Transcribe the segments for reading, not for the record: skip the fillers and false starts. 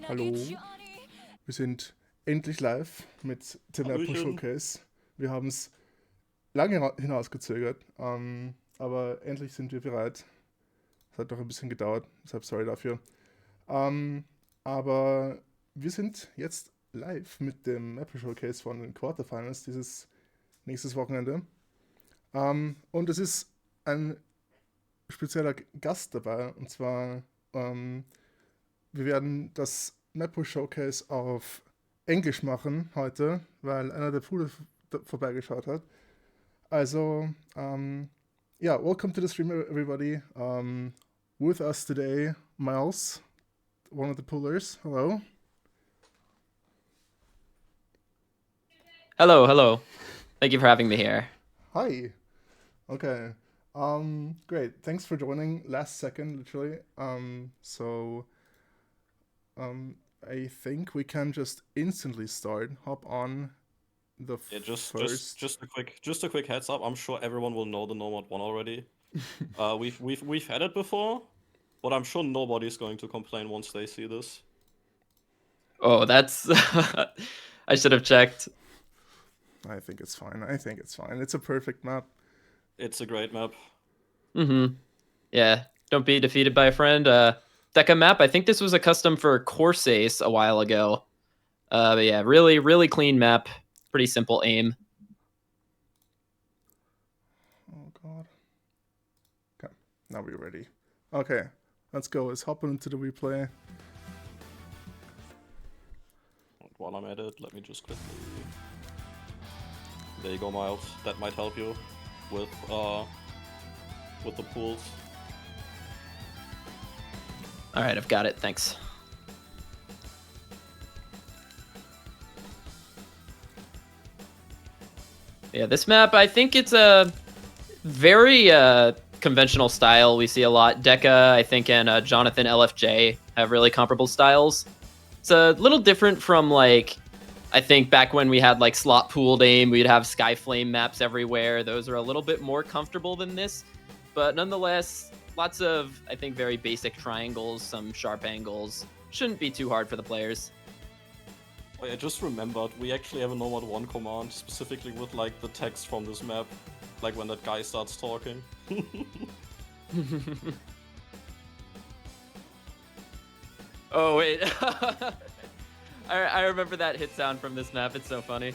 Hallo, wir sind endlich live mit dem Mappool Hallöchen. Showcase. Wir haben es lange hinausgezögert, aber endlich sind wir bereit. Es hat doch ein bisschen gedauert, deshalb sorry dafür. Ähm, aber wir sind jetzt live mit dem Mappool Showcase von den Quarterfinals dieses nächstes Wochenende. Und es ist ein spezieller Gast dabei, und zwar ähm, wir werden das Mappool Showcase auf Englisch machen heute, weil einer der Pools vorbeigeschaut hat. Also, yeah, welcome to the stream, everybody. With us today, Miles, one of the poolers. Hello. Hello, hello. Thank you for having me here. Hi. Okay. Great. Thanks for joining last second, literally. Um, I think we can just instantly start. Hop on the Yeah, first. just a quick heads up. I'm sure everyone will know the Nomad one already. We've had it before, but I'm sure nobody's going to complain once they see this. Oh, that's... I should have checked. I think it's fine. I think it's fine. It's a perfect map. It's a great map. Mm-hmm. Yeah, don't be defeated by a friend. Deca map, I think this was a custom for Course Ace a while ago. But yeah, really, really clean map. Pretty simple aim. Oh god. Okay, now we're ready. Okay, let's go. Let's hop into the replay. And while I'm at it, let me just quickly. There you go, Miles. That might help you with the pools. All right, I've got it. Thanks. Yeah, this map, I think it's a very conventional style. We see a lot. Deca, I think, and Jonathan LFJ have really comparable styles. It's a little different from, like, I think back when we had like slot pooled aim, we'd have Skyflame maps everywhere. Those are a little bit more comfortable than this, but nonetheless, lots of, I think, very basic triangles, some sharp angles. Shouldn't be too hard for the players. Oh yeah, just remembered, we actually have a Nomad 1 command, specifically with like the text from this map, like when that guy starts talking. Oh, wait. I remember that hit sound from this map. It's so funny.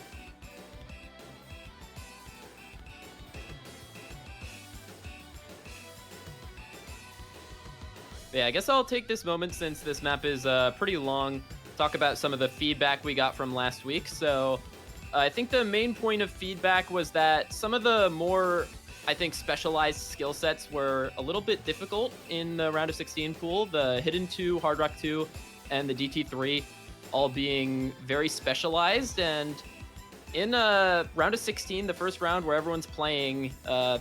Yeah, I guess I'll take this moment, since this map is pretty long, talk about some of the feedback we got from last week. So I think the main point of feedback was that some of the more, I think, specialized skill sets were a little bit difficult in the round of 16 pool. The Hidden 2, Hard Rock 2, and the DT3 all being very specialized. And in a round of 16, the first round where everyone's playing,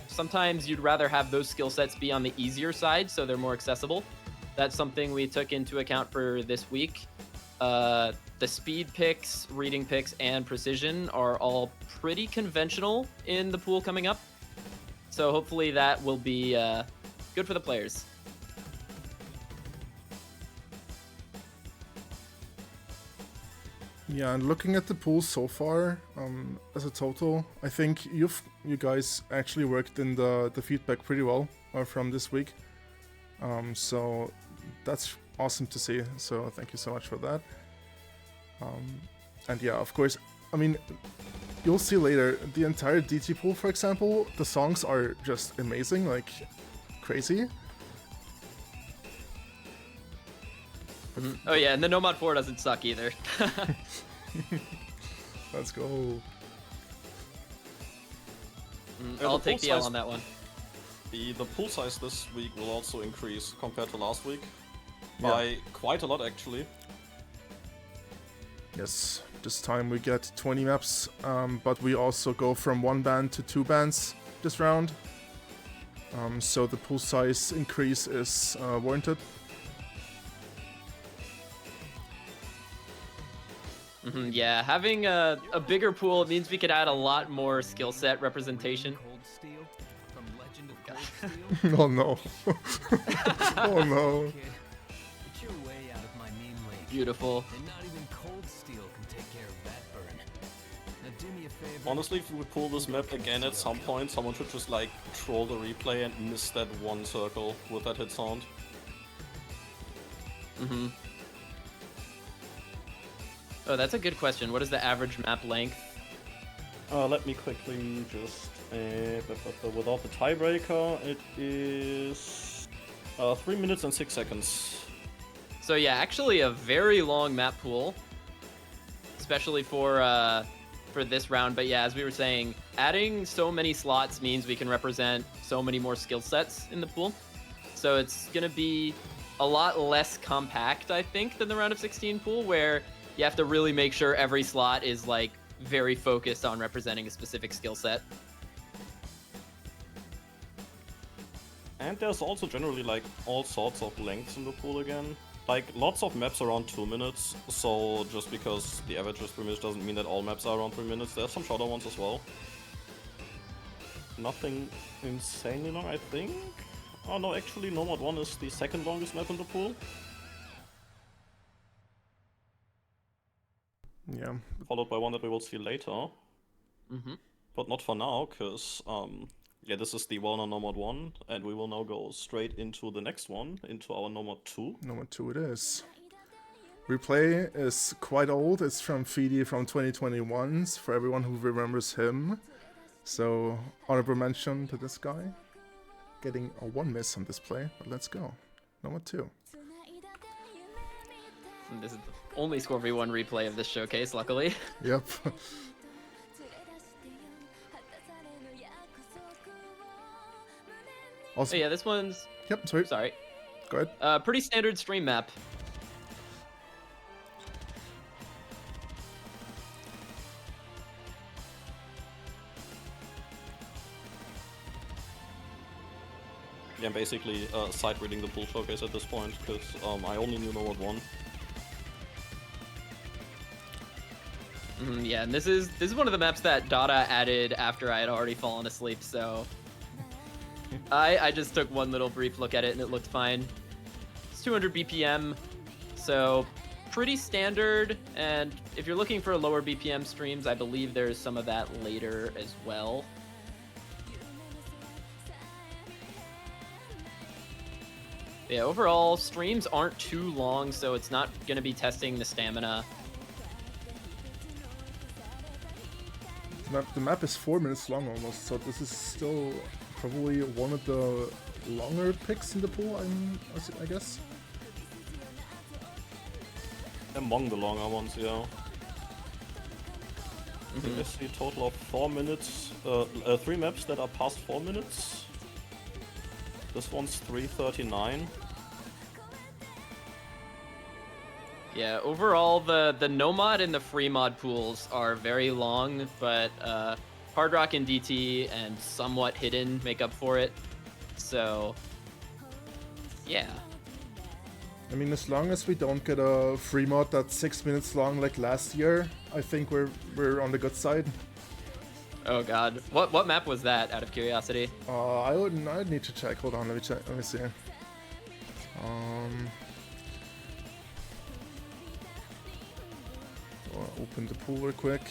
sometimes you'd rather have those skill sets be on the easier side, so they're more accessible. That's something we took into account for this week. The speed picks, reading picks, and precision are all pretty conventional in the pool coming up. So hopefully that will be good for the players. Yeah, and looking at the pool so far, as a total, I think you guys actually worked in the feedback pretty well from this week. So that's awesome to see. So thank you so much for that. And yeah, of course, I mean, you'll see later, the entire DT pool, for example, the songs are just amazing, like crazy. Oh yeah, and the Nomad 4 doesn't suck either. Let's go. I'll take the L on that one. The pool size this week will also increase compared to last week by quite a lot, actually. Yes, this time we get 20 maps, but we also go from 1 band to 2 bands this round. So the pool size increase is warranted. Yeah, having a bigger pool means we could add a lot more skill set representation. Oh no. Oh no. Beautiful. And not even cold steel can take care of that burn. Now do me a favor. Honestly, if we pull this map again at some point, someone should just like troll the replay and miss that one circle with that hit sound. Mm-hmm. Oh, that's a good question. What is the average map length? Let me quickly just... without the tiebreaker, it is 3 minutes and 6 seconds. So yeah, actually a very long map pool, especially for this round. But yeah, as we were saying, adding so many slots means we can represent so many more skill sets in the pool. So it's gonna be a lot less compact, I think, than the round of 16 pool, where you have to really make sure every slot is like very focused on representing a specific skill set. And there's also generally like all sorts of lengths in the pool again. Like lots of maps around 2 minutes, so just because the average is 3 minutes doesn't mean that all maps are around 3 minutes. There's some shorter ones as well. Nothing insanely long, I think. Oh no, actually Nomad 1 is the second longest map in the pool. Yeah. Followed by one that we will see later. Mm-hmm. But not for now, because yeah, this is the well-known Nomad 1, and we will now go straight into the next one, into our Nomad 2. Nomad 2 it is. Replay is quite old. It's from Fidi from 2021, for everyone who remembers him. So, honorable mention to this guy. Getting a 1 miss on this play, but let's go. Nomad 2. And this is the only Score v1 replay of this showcase, luckily. Yep. Also, Oh yeah, this one's... Yep, sorry. Sorry. Go ahead. Pretty standard stream map. Yeah, I'm basically side reading the pool showcase at this point, because I only knew Nomad 1. Yeah, and this is one of the maps that Dada added after I had already fallen asleep, so... I just took one little brief look at it and it looked fine. It's 200 BPM, so pretty standard, and if you're looking for lower BPM streams, I believe there's some of that later as well. Yeah, overall, streams aren't too long, so it's not going to be testing the stamina. The map is 4 minutes long almost, so this is still probably one of the longer picks in the pool, I guess. Among the longer ones, yeah. I think I see a total of 4 minutes, 3 maps that are past 4 minutes. This one's 3:39. Yeah, overall, the no-mod and the free mod pools are very long, but Hard Rock and DT and somewhat Hidden make up for it. So, yeah. I mean, as long as we don't get a free mod that's 6 minutes long like last year, I think we're on the good side. Oh god, what map was that? Out of curiosity. I'd need to check. Hold on, let me check. Let me see. I'll open the pool real quick.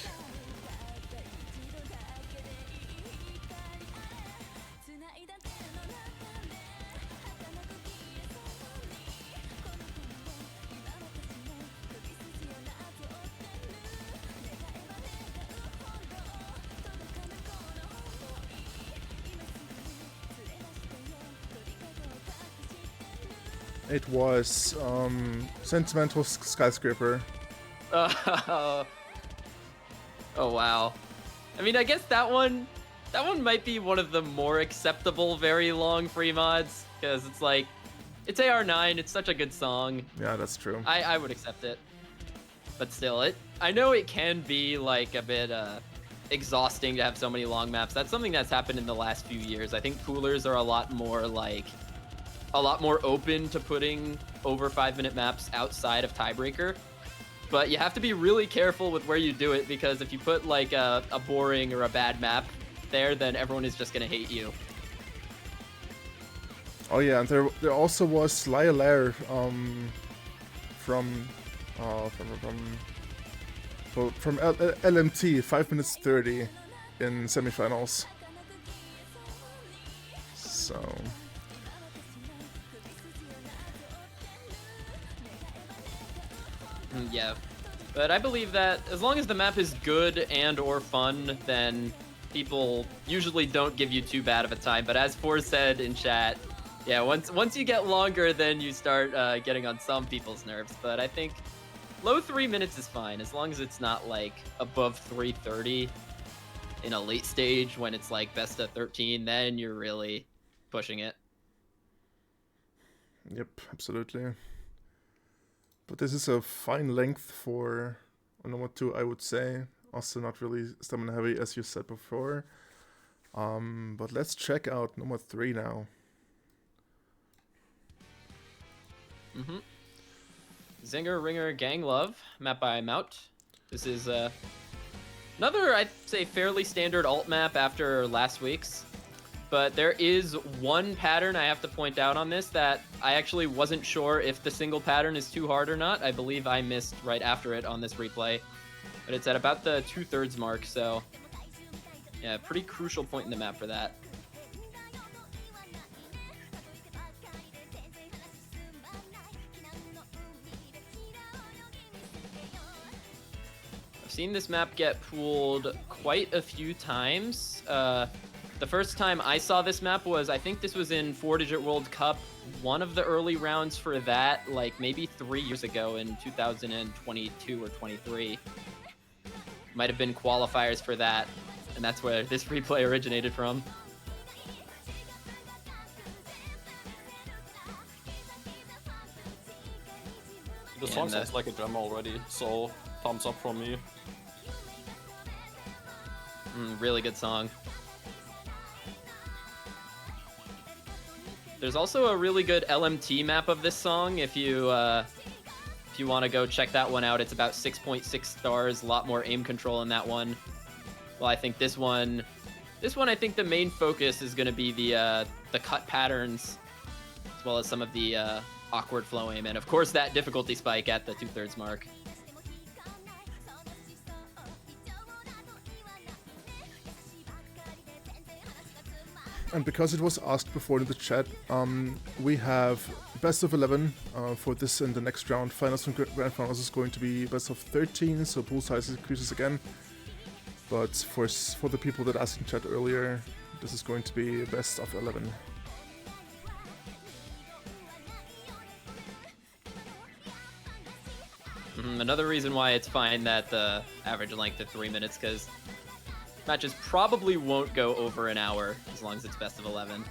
It was Sentimental Skyscraper. Oh wow. I mean, I guess that one might be one of the more acceptable very long free mods, because it's like, it's AR9, it's such a good song. Yeah, that's true. I would accept it. But still, I know it can be like a bit exhausting to have so many long maps. That's something that's happened in the last few years. I think poolers are a lot more open to putting over 5-minute maps outside of tiebreaker. But you have to be really careful with where you do it, because if you put like a boring or a bad map there, then everyone is just gonna hate you. Oh yeah, and there also was Lair from From LMT, 5 minutes 30 in semifinals. So Yeah, but I believe that as long as the map is good and or fun, then people usually don't give you too bad of a time. But as Four said in chat, yeah, once you get longer, then you start getting on some people's nerves. But I think low 3 minutes is fine as long as it's not like above 3:30 in a late stage when it's like best of 13. Then you're really pushing it. yep, absolutely. But this is a fine length for number 2, I would say. Also not really stamina heavy, as you said before. But let's check out number 3 now. Zinger Ringer Gang Love, map by Mout. This is another, I'd say, fairly standard alt map after last week's. But there is one pattern I have to point out on this that I actually wasn't sure if the single pattern is too hard or not. I believe I missed right after it on this replay. But it's at about the 2/3 mark, so yeah, pretty crucial point in the map for that. I've seen this map get pooled quite a few times. The first time I saw this map was, I think this was in 4-Digit World Cup, one of the early rounds for that, like maybe 3 years ago in 2022 or 23. Might have been qualifiers for that, and that's where this replay originated from. The song sounds like a gem already, so thumbs up from me. Really good song. There's also a really good LMT map of this song if you want to go check that one out. It's about 6.6 stars, a lot more aim control in that one. Well, I think this one I think the main focus is going to be the cut patterns, as well as some of the awkward flow aim, and of course that difficulty spike at the 2/3 mark. And because it was asked before in the chat, we have best of 11 for this and the next round. Finals and grand finals is going to be best of 13, so pool size increases again. But for the people that asked in chat earlier, this is going to be best of 11. Another reason why it's fine that the average length of 3 minutes, because matches probably won't go over an hour as long as it's best of 11.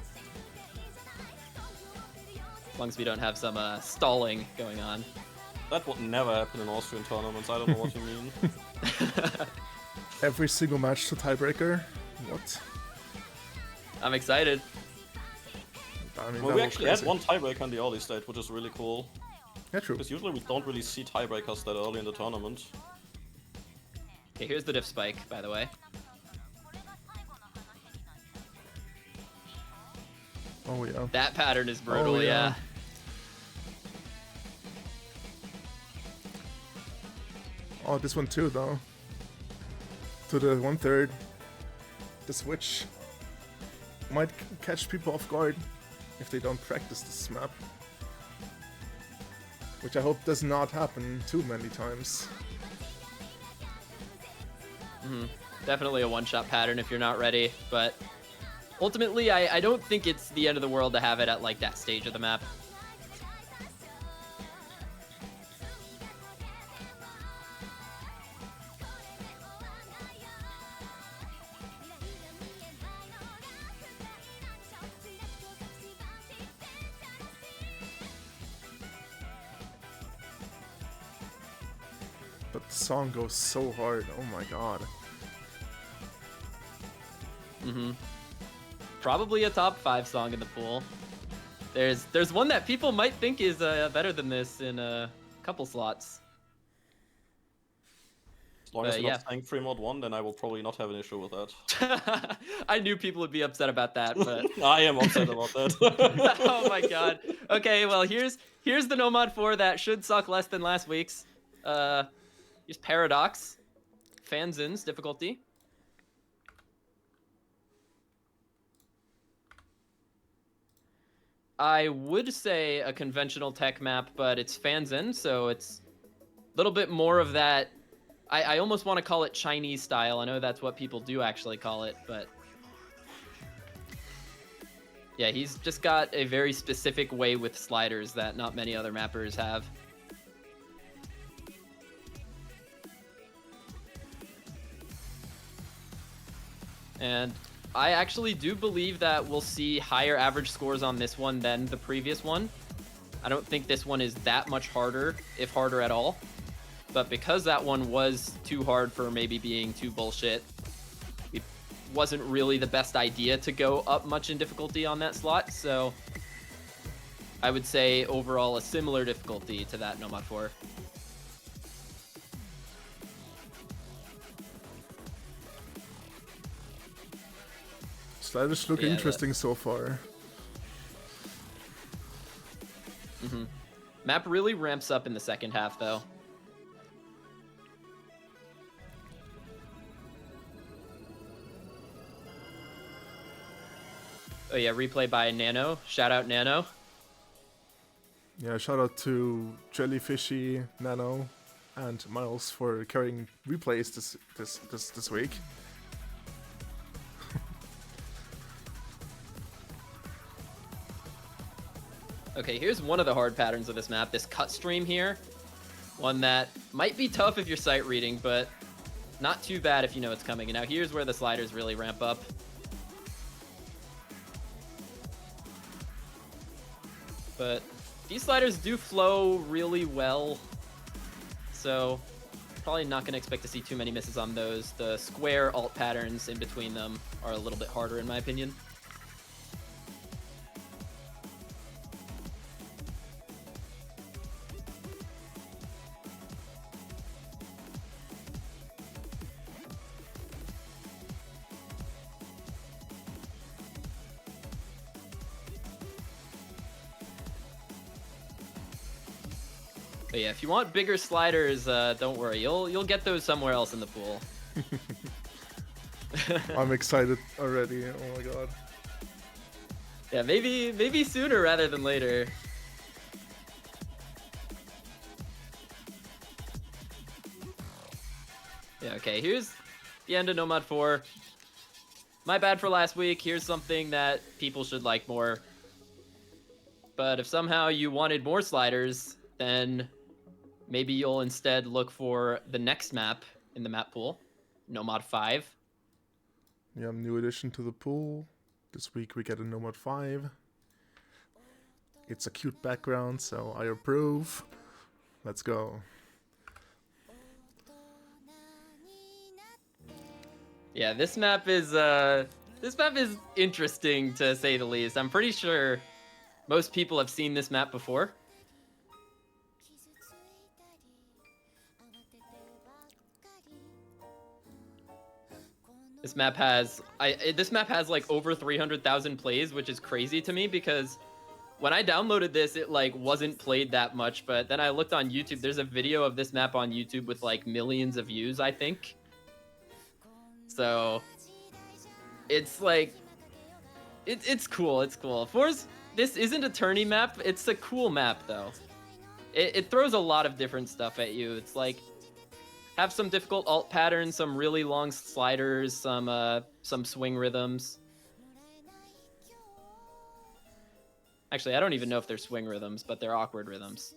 As long as we don't have some stalling going on. That would never happen in Austrian tournaments, I don't know what you mean. Every single match to tiebreaker? What? I'm excited. I mean, Well, we actually had one tiebreaker on the early stage, which is really cool. Yeah, true. Because usually we don't really see tiebreakers that early in the tournament. Okay, here's the diff spike, by the way. Oh yeah. That pattern is brutal, Oh, yeah. Oh, this one too, though. To the 1/3. The switch might catch people off guard if they don't practice this map. Which I hope does not happen too many times. Definitely a one-shot pattern if you're not ready, but ultimately I don't think it's the end of the world to have it at like that stage of the map. But the song goes so hard, oh my god. Probably a top 5 song in the pool. There's one that people might think is better than this in a couple slots. As long as you're yeah. not saying 3 mod 1, then I will probably not have an issue with that. I knew people would be upset about that, but I am upset about that. oh my god. Okay, well here's the No Mod 4 that should suck less than last week's. Use Paradox. Fanzin's difficulty. I would say a conventional tech map, but it's Fanzin, so it's a little bit more of that. I almost want to call it Chinese style. I know that's what people do actually call it, but yeah, he's just got a very specific way with sliders that not many other mappers have. And I actually do believe that we'll see higher average scores on this one than the previous one. I don't think this one is that much harder, if harder at all. But because that one was too hard for maybe being too bullshit, it wasn't really the best idea to go up much in difficulty on that slot. So I would say overall a similar difficulty to that Nomad 4. Sliders look interesting so far. Map really ramps up in the second half, though. Oh yeah, replay by Nano. Shout out Nano. Yeah, shout out to Jellyfishy, Nano, and Miles for carrying replays this week. Okay, here's one of the hard patterns of this map, this cut stream here. One that might be tough if you're sight reading, but not too bad if you know it's coming. And now here's where the sliders really ramp up. But these sliders do flow really well, so probably not going to expect to see too many misses on those. The square alt patterns in between them are a little bit harder in my opinion. But yeah, if you want bigger sliders, don't worry. You'll get those somewhere else in the pool. I'm excited already. Oh my god. Yeah, maybe sooner rather than later. Yeah, okay, here's the end of Nomad 4. My bad for last week. Here's something that people should like more. But if somehow you wanted more sliders, then maybe you'll instead look for the next map in the map pool, Nomad 5. Yeah, new addition to the pool. This week we get a Nomad 5. It's a cute background, so I approve. Let's go. Yeah, this map is interesting to say the least. I'm pretty sure most people have seen this map before. This map has like over 300,000 plays, which is crazy to me because when I downloaded this, it like wasn't played that much. But then I looked on YouTube. There's a video of this map on YouTube with like millions of views, I think. So it's like it's cool. It's cool. This isn't a tourney map. It's a cool map though. It throws a lot of different stuff at you. It's like have some difficult alt patterns, some really long sliders, some swing rhythms. Actually, I don't even know if they're swing rhythms, but they're awkward rhythms.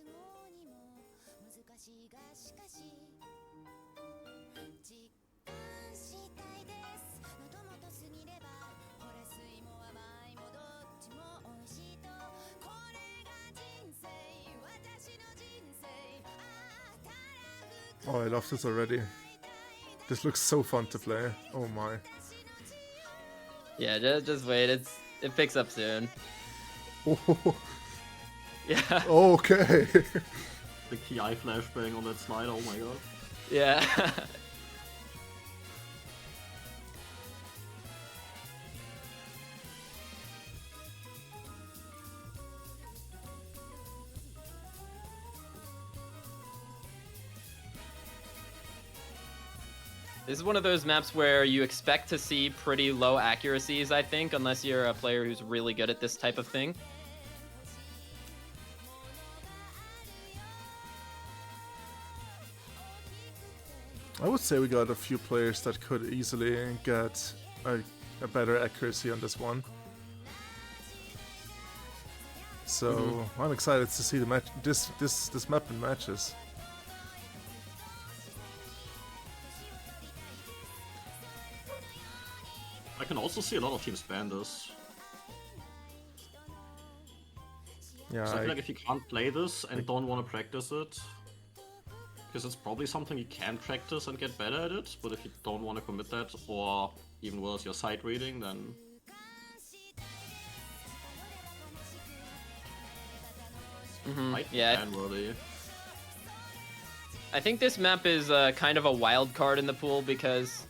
Oh, I love this already. This looks so fun to play. Oh my. Yeah, just wait. It picks up soon. Oh. Yeah. Okay. The Ki flashbang on that slide, oh my god. Yeah. This is one of those maps where you expect to see pretty low accuracies, I think, unless you're a player who's really good at this type of thing. I would say we got a few players that could easily get a better accuracy on this one. So I'm excited to see the match, this map in matches. I can also see a lot of teams ban this. Yeah, So I feel like if you can't play this and don't want to practice it, because it's probably something you can practice and get better at it, but if you don't want to commit that, or even worse, your sight reading, then... Yeah, ban worthy. I think this map is kind of a wild card in the pool because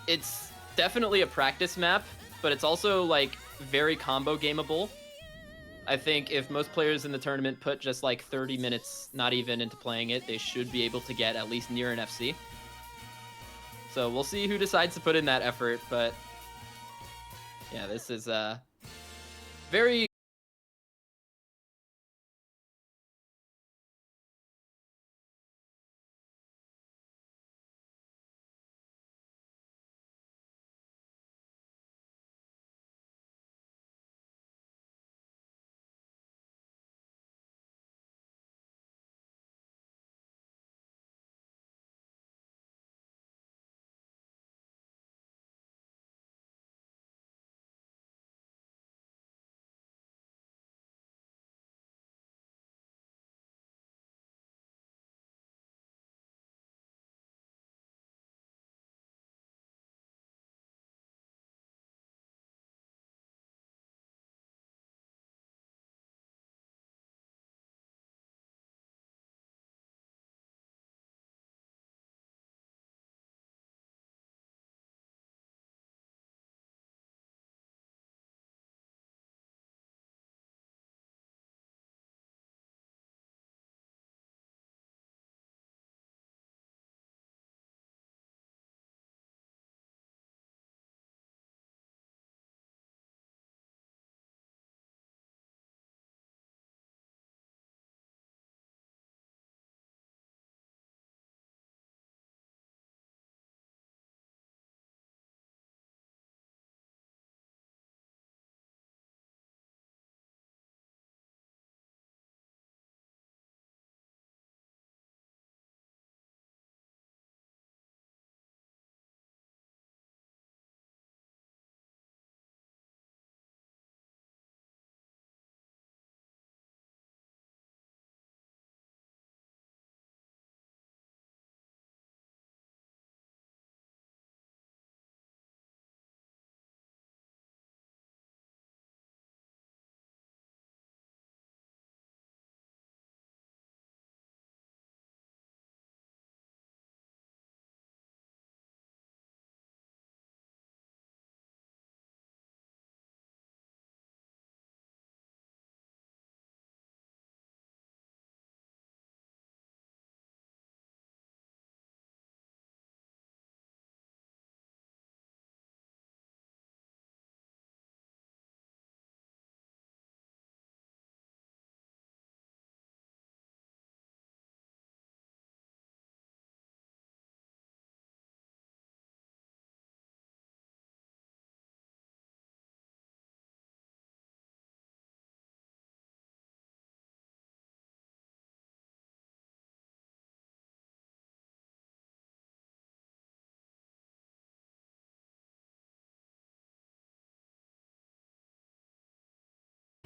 it's definitely a practice map, but it's also like very combo gameable. I think if most players in the tournament put just like 30 minutes, not even into playing it, they should be able to get at least near an FC. So we'll see who decides to put in that effort, but yeah, this is very...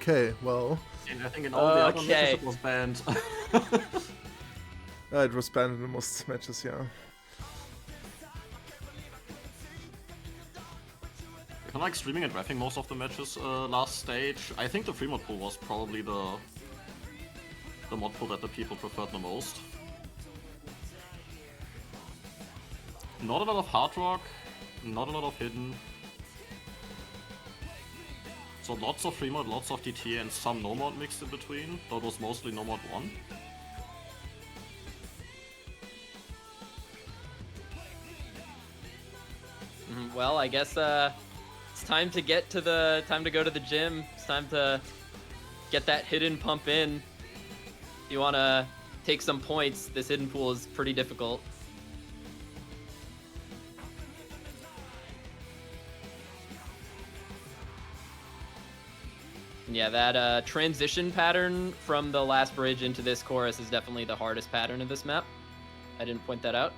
Okay, well, And I think in all the other matches Okay. it was banned. it was banned in most matches, yeah. If I'm like streaming and reffing most of the matches last stage, I think the free mod pool was probably the mod pool that the people preferred the most. Not a lot of hard rock, not a lot of hidden. So lots of free mod, lots of DT, and some no mod mixed in between. Though it was mostly no mod 1. well, I guess it's time to go to the gym. It's time to get that hidden pump in. If you want to take some points, this hidden pool is pretty difficult. Yeah, that transition pattern from the last bridge into this chorus is definitely the hardest pattern of this map. I didn't point that out.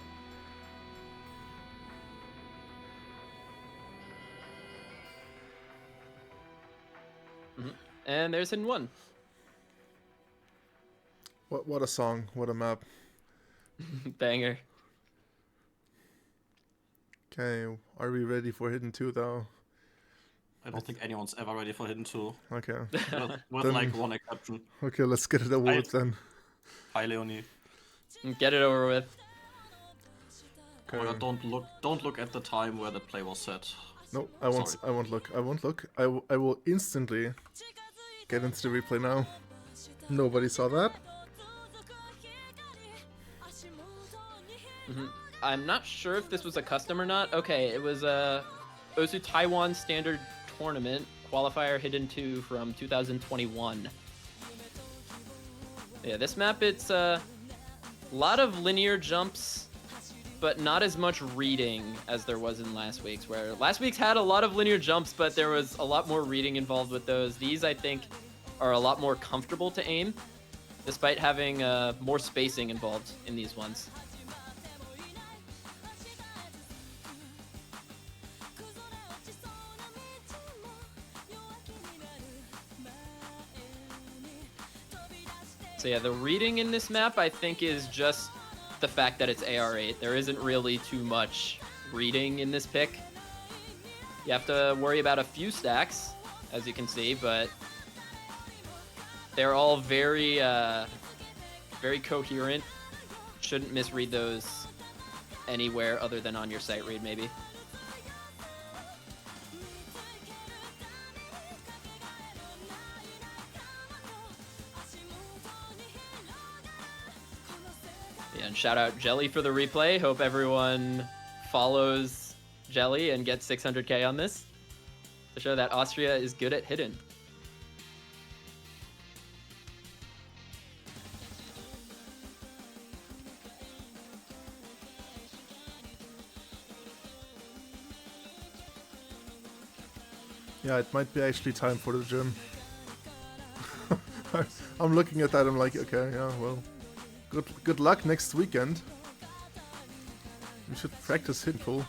And there's hidden 1. What a song, what a map. Banger. Okay, are we ready for hidden 2 though? I don't think anyone's ever ready for hidden 2. Okay. With Then- like one exception. Okay, let's get it over with then. Hi, Leonie. Get it over with. Oh my Okay. god, don't look at the time where the play was set. No, I won't. Sorry. I won't look. I won't look. I will instantly get into the replay now. Nobody saw that. I'm not sure if this was a custom or not. Okay, it was a Osu Taiwan Standard Tournament qualifier hidden 2 from 2021. Yeah, this map, it's a lot of linear jumps, but not as much reading as there was in last week's, where last week's had a lot of linear jumps, but there was a lot more reading involved with those. These, I think, are a lot more comfortable to aim, despite having more spacing involved in these ones. So yeah, the reading in this map, I think, is just the fact that it's AR8. There isn't really too much reading in this pick. You have to worry about a few stacks, as you can see, but they're all very, very coherent. Shouldn't misread those anywhere other than on your sight read, maybe. Yeah, and shout out Jelly for the replay. Hope everyone follows Jelly and gets 600k on this to show that Austria is good at hidden. Yeah, it might be actually time for the gym. I'm looking at that. I'm like, okay, yeah, well, good luck next weekend. We should practice hidden pool.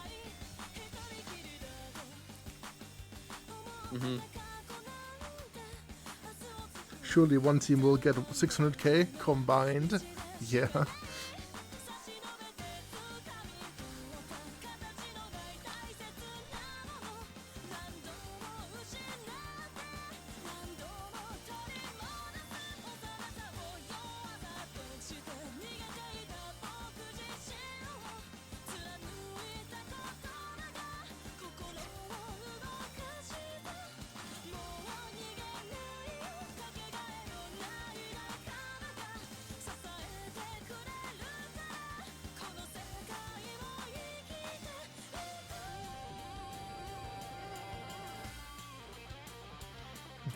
Surely one team will get 600k combined. Yeah.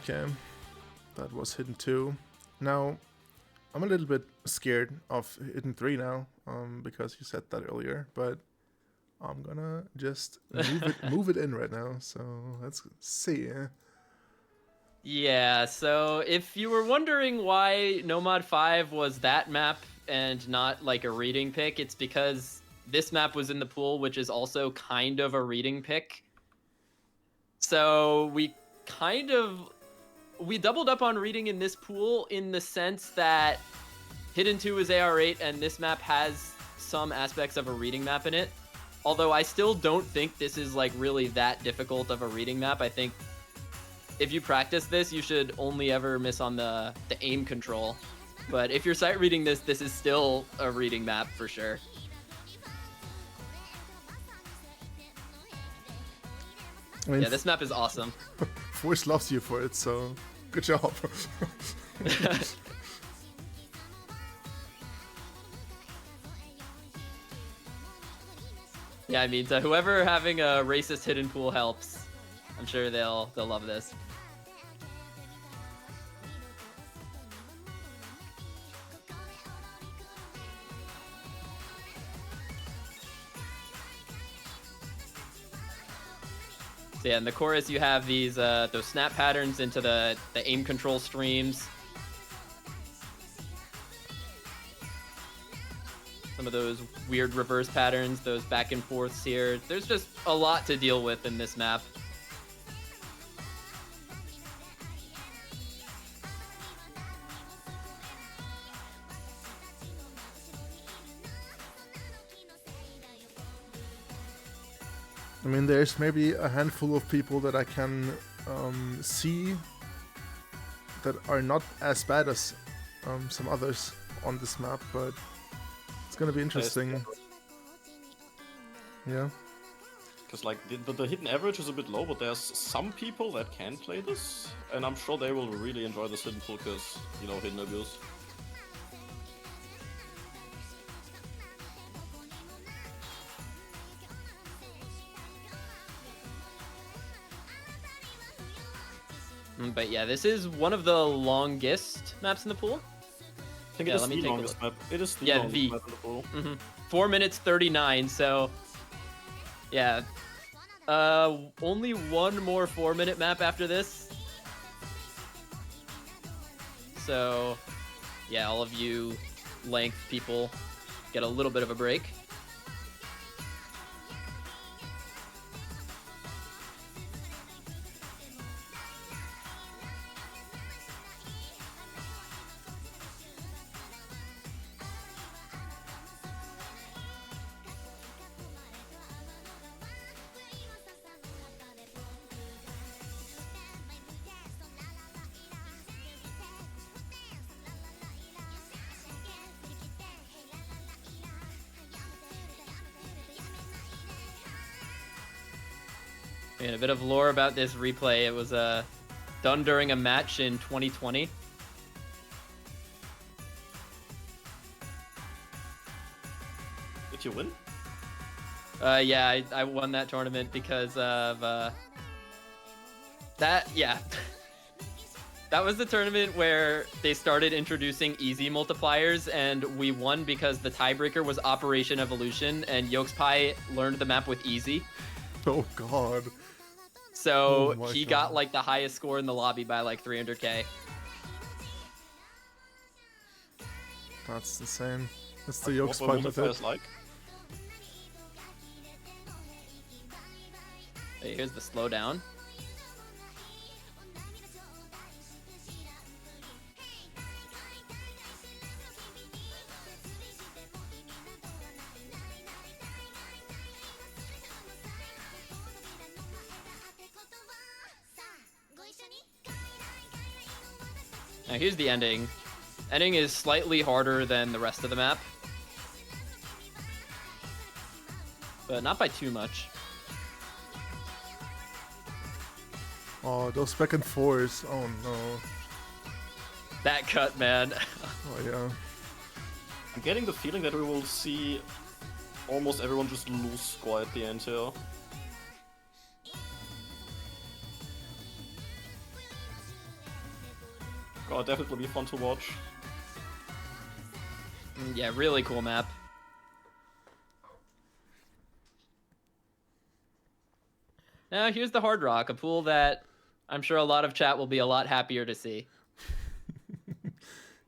Okay, that was hidden 2. Now, I'm a little bit scared of hidden 3 now, because you said that earlier, but I'm gonna just move it in right now, so let's see. Yeah, so if you were wondering why Nomad 5 was that map and not like a reading pick, it's because this map was in the pool, which is also kind of a reading pick. So we doubled up on reading in this pool in the sense that Hidden 2 is AR8 and this map has some aspects of a reading map in it. Although I still don't think this is like really that difficult of a reading map. I think if you practice this, you should only ever miss on the aim control. But if you're sight reading this, this is still a reading map for sure. I mean, Yeah, this map is awesome. Force loves you for it, so good job. Yeah, I mean, to whoever having a racist hidden pool helps, I'm sure they'll love this. So yeah, in the chorus you have these those snap patterns into the aim control streams. Some of those weird reverse patterns, those back and forths here. There's just a lot to deal with in this map. I mean, there's maybe a handful of people that I can see that are not as bad as some others on this map, but it's gonna be interesting. Yeah. Because like the hidden average is a bit low, but there's some people that can play this, and I'm sure they will really enjoy this hidden pool because, you know, hidden abuse. But yeah, this is one of the longest maps in the pool. I think it is the longest map. It is the longest map in the pool. 4 minutes 39, so yeah. Only one more 4-minute map after this. So yeah, all of you length people get a little bit of a break. And a bit of lore about this replay. It was done during a match in 2020. Did you win? Yeah, I won that tournament because of that. Yeah, that was the tournament where they started introducing easy multipliers, and we won because the tiebreaker was Operation Evolution, and Yolkspie learned the map with easy. Oh god. So Oh he God. got like the highest score in the lobby by like 300k. That's insane. That's the What Yolkspie were method. multipliers like? Hey, here's the slowdown. Now here's the ending. Ending is slightly harder than the rest of the map, but not by too much. Oh, those back and forths. Oh no. That cut, man. Oh yeah. I'm getting the feeling that we will see almost everyone just lose score at the end here. God, definitely be fun to watch. Yeah, really cool map. Now here's the Hard Rock, a pool that I'm sure a lot of chat will be a lot happier to see.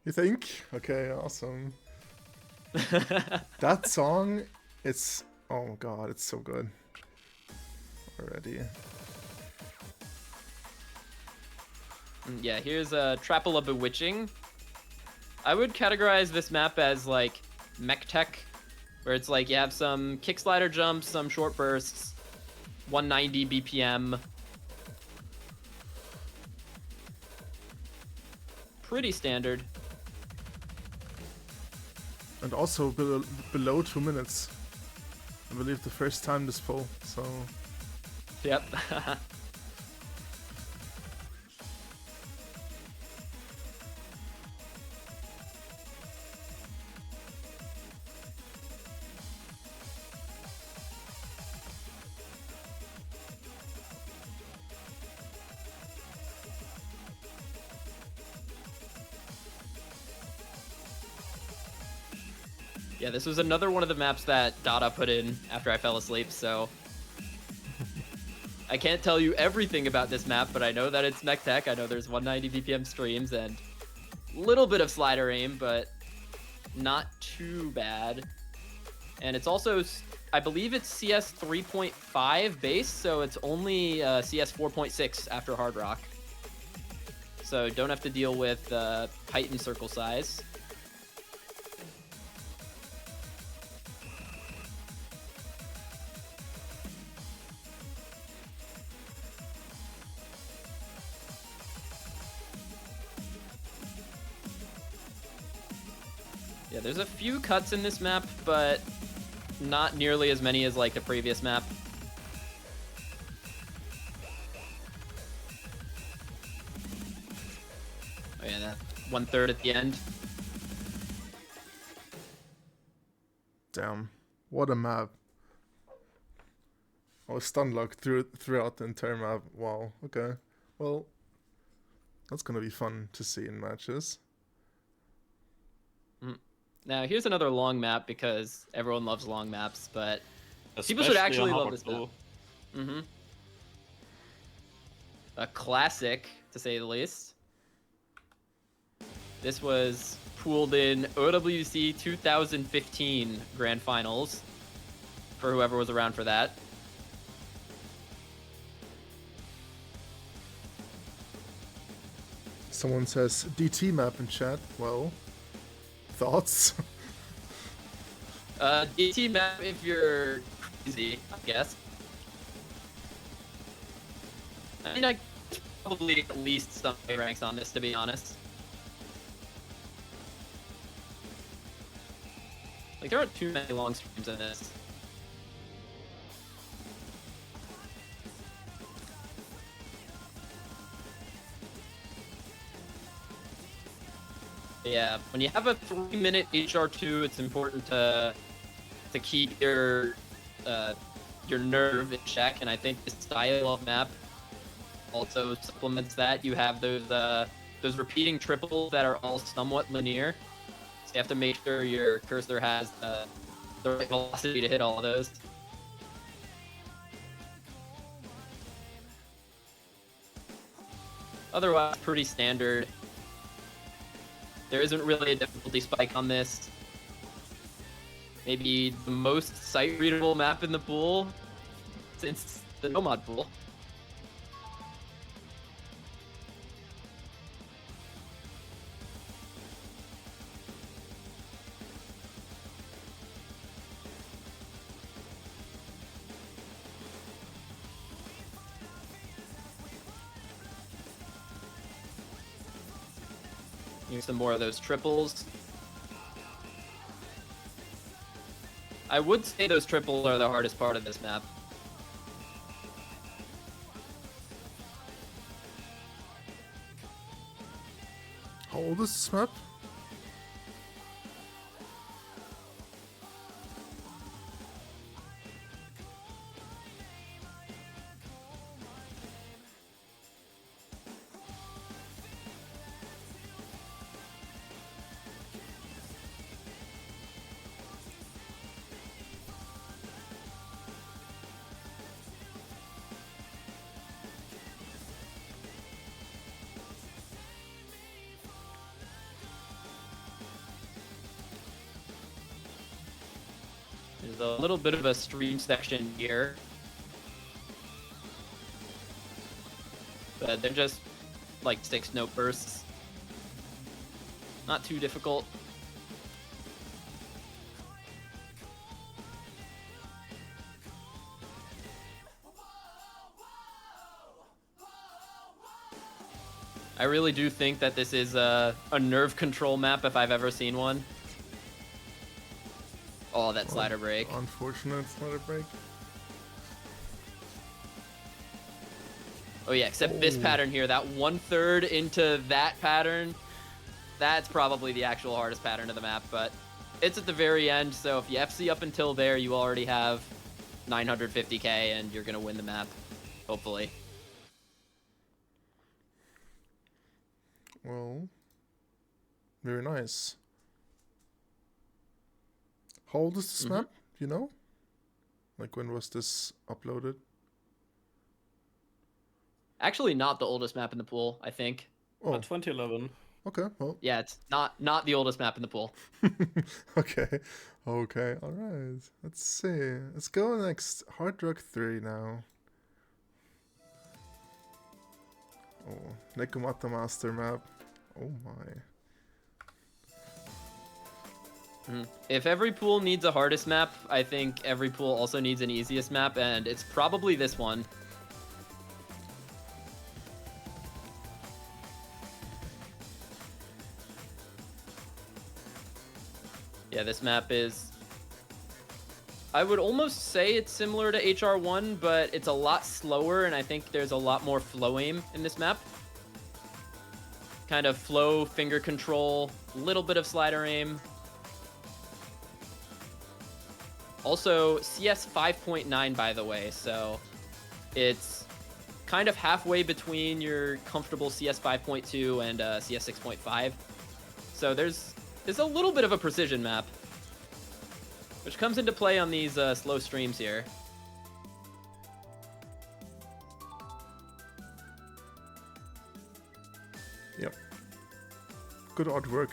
You think? Okay, awesome. That song, it's... Oh god, it's so good. Already. Yeah, here's Trapala Bewitching. I would categorize this map as like mech tech, where it's like you have some kick slider jumps, some short bursts, 190 BPM. Pretty standard. And also below 2 minutes. I believe the first time this poll, so... Yep. Yeah, this was another one of the maps that Dada put in after I fell asleep, so I can't tell you everything about this map, but I know that it's mech tech. I know there's 190 BPM streams and a little bit of slider aim, but not too bad. And it's also, I believe it's CS 3.5 base, so it's only CS 4.6 after Hard Rock. So don't have to deal with height and circle size. Yeah, there's a few cuts in this map, but not nearly as many as like the previous map. Oh yeah, that 1/3 at the end. Damn, what a map. I was stun locked throughout the entire map. Wow, okay. Well, that's gonna be fun to see in matches. Now, here's another long map because everyone loves long maps, but people should Especially actually on love Harbor this map. 2. A classic, to say the least. This was pooled in OWC 2015 Grand Finals, for whoever was around for that. Someone says DT map in chat. Well, thoughts? DT map if you're crazy, I guess. I mean, I probably at least some ranks on this, to be honest. Like, there aren't too many long streams in this. Yeah, when you have a 3-minute HR2, it's important to keep your nerve in check, and I think this style of map also supplements that. You have those repeating triples that are all somewhat linear, so you have to make sure your cursor has the right velocity to hit all of those. Otherwise, pretty standard. There isn't really a difficulty spike on this. Maybe the most sight-readable map in the pool since the Nomad pool. Use some more of those triples. I would say those triples are the hardest part of this map. How old is this map? There's a little bit of a stream section here. But they're just like 6-note bursts. Not too difficult. I really do think that this is a nerve control map if I've ever seen one. Oh, that slider break. Unfortunate slider break. Oh yeah, except this pattern here, that 1/3 into that pattern, that's probably the actual hardest pattern of the map, but it's at the very end, so if you FC up until there, you already have 950k and you're gonna win the map, hopefully. Well, very nice. How old is this map? You know? Like, when was this uploaded? Actually, not the oldest map in the pool, I think. Oh, 2011. okay. Well, Yeah, it's not the oldest map in the pool. okay. Okay, alright. Let's see. Let's go next. Hard Rock 3 now. Oh, Nekomata Master map. Oh my. If every pool needs a hardest map, I think every pool also needs an easiest map, and it's probably this one. Yeah, this map is... I would almost say it's similar to HR1, but it's a lot slower, and I think there's a lot more flow aim in this map. Kind of flow, finger control, little bit of slider aim. Also, CS 5.9, by the way, so it's kind of halfway between your comfortable CS 5.2 and CS 6.5. So there's a little bit of a precision map, which comes into play on these slow streams here. Yep. Good artwork.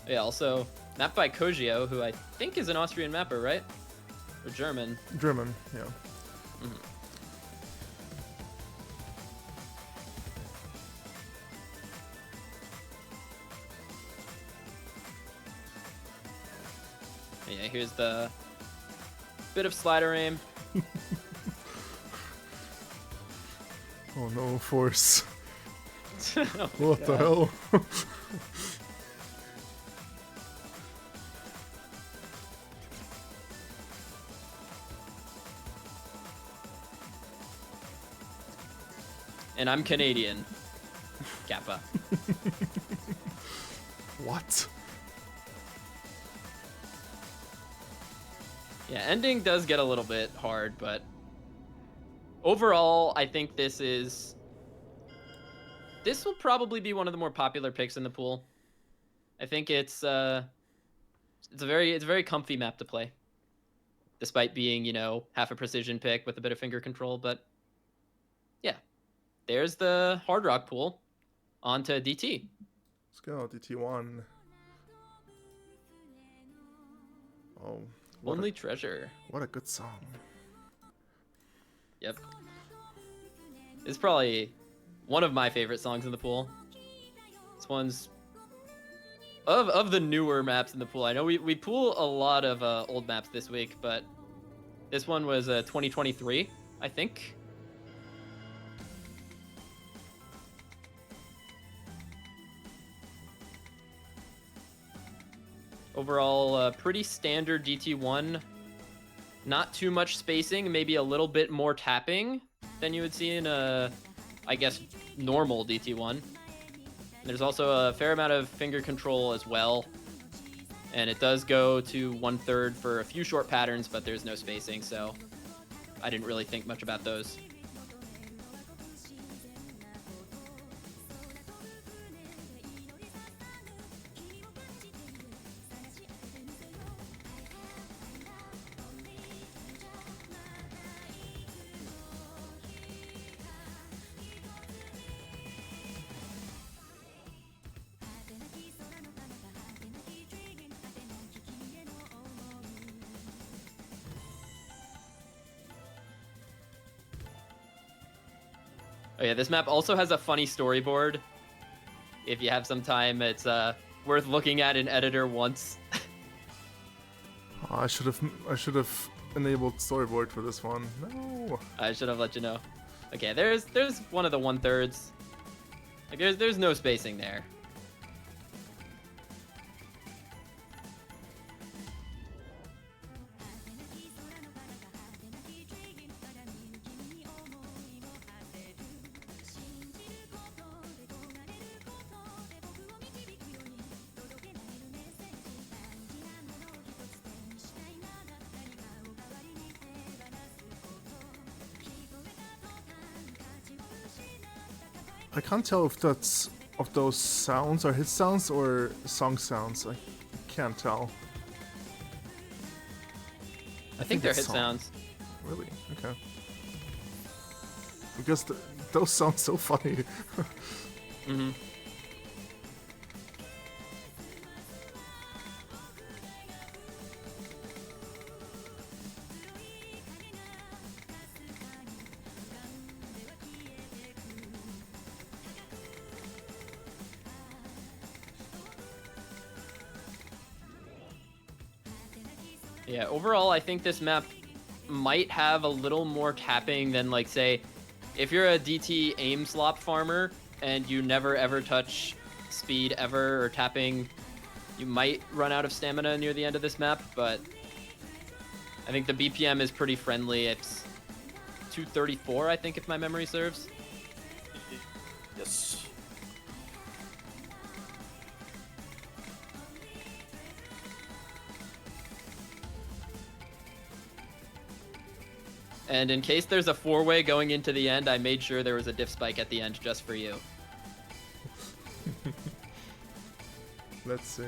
Yeah, also mapped by Kojio, who I think is an Austrian mapper, right? Or German. German, yeah. Yeah, here's the bit of slider aim. Oh no, Force. Oh, What the hell? and I'm Canadian. Kappa. What? Yeah, ending does get a little bit hard, but overall, I think this will probably be one of the more popular picks in the pool. I think it's a very comfy map to play, despite being, you know, half a precision pick with a bit of finger control. But yeah, there's the Hard Rock pool. On to DT. Let's go, DT1. Oh, Only Treasure. what a good song. Yep. It's probably one of my favorite songs in the pool. This one's of the newer maps in the pool. I know we pool a lot of old maps this week, but this one was 2023, I think. Overall, pretty standard DT1. Not too much spacing, maybe a little bit more tapping than you would see in a, I guess, normal DT1. There's also a fair amount of finger control as well. And it does go to 1/3 for a few short patterns, but there's no spacing, so I didn't really think much about those. Oh yeah, this map also has a funny storyboard. If you have some time, it's worth looking at in editor once. Oh, I should have enabled storyboard for this one. No. I should have let you know. Okay, there's one of the 1/3. Like there's no spacing there. I can't tell if that's of those sounds are hit sounds or song sounds. I can't tell. I think they're it's hit song. sounds. Really? Okay. Because those sound so funny. Mm-hmm. Yeah, overall, I think this map might have a little more tapping than, like, say, if you're a DT aim slop farmer and you never ever touch speed ever or tapping, you might run out of stamina near the end of this map, but I think the BPM is pretty friendly. It's 234, I think, if my memory serves. Yes. And in case there's a four-way going into the end, I made sure there was a diff spike at the end just for you. Let's see.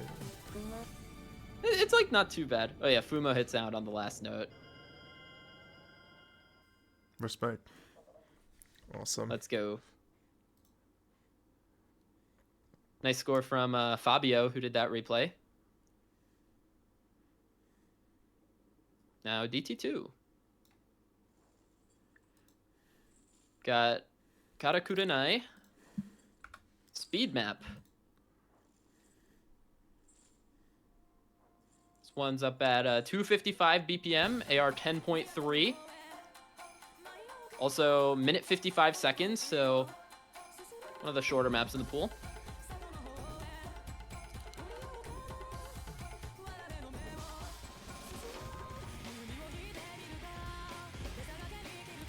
It's like not too bad. Oh yeah, Fumo hits out on the last note. Respect. Awesome. Let's go. Nice score from Fabio, who did that replay. Now DT2. Got Karakurenai. Speed map. This one's up at 255 BPM, AR 10.3. Also, minute 55 seconds, so one of the shorter maps in the pool.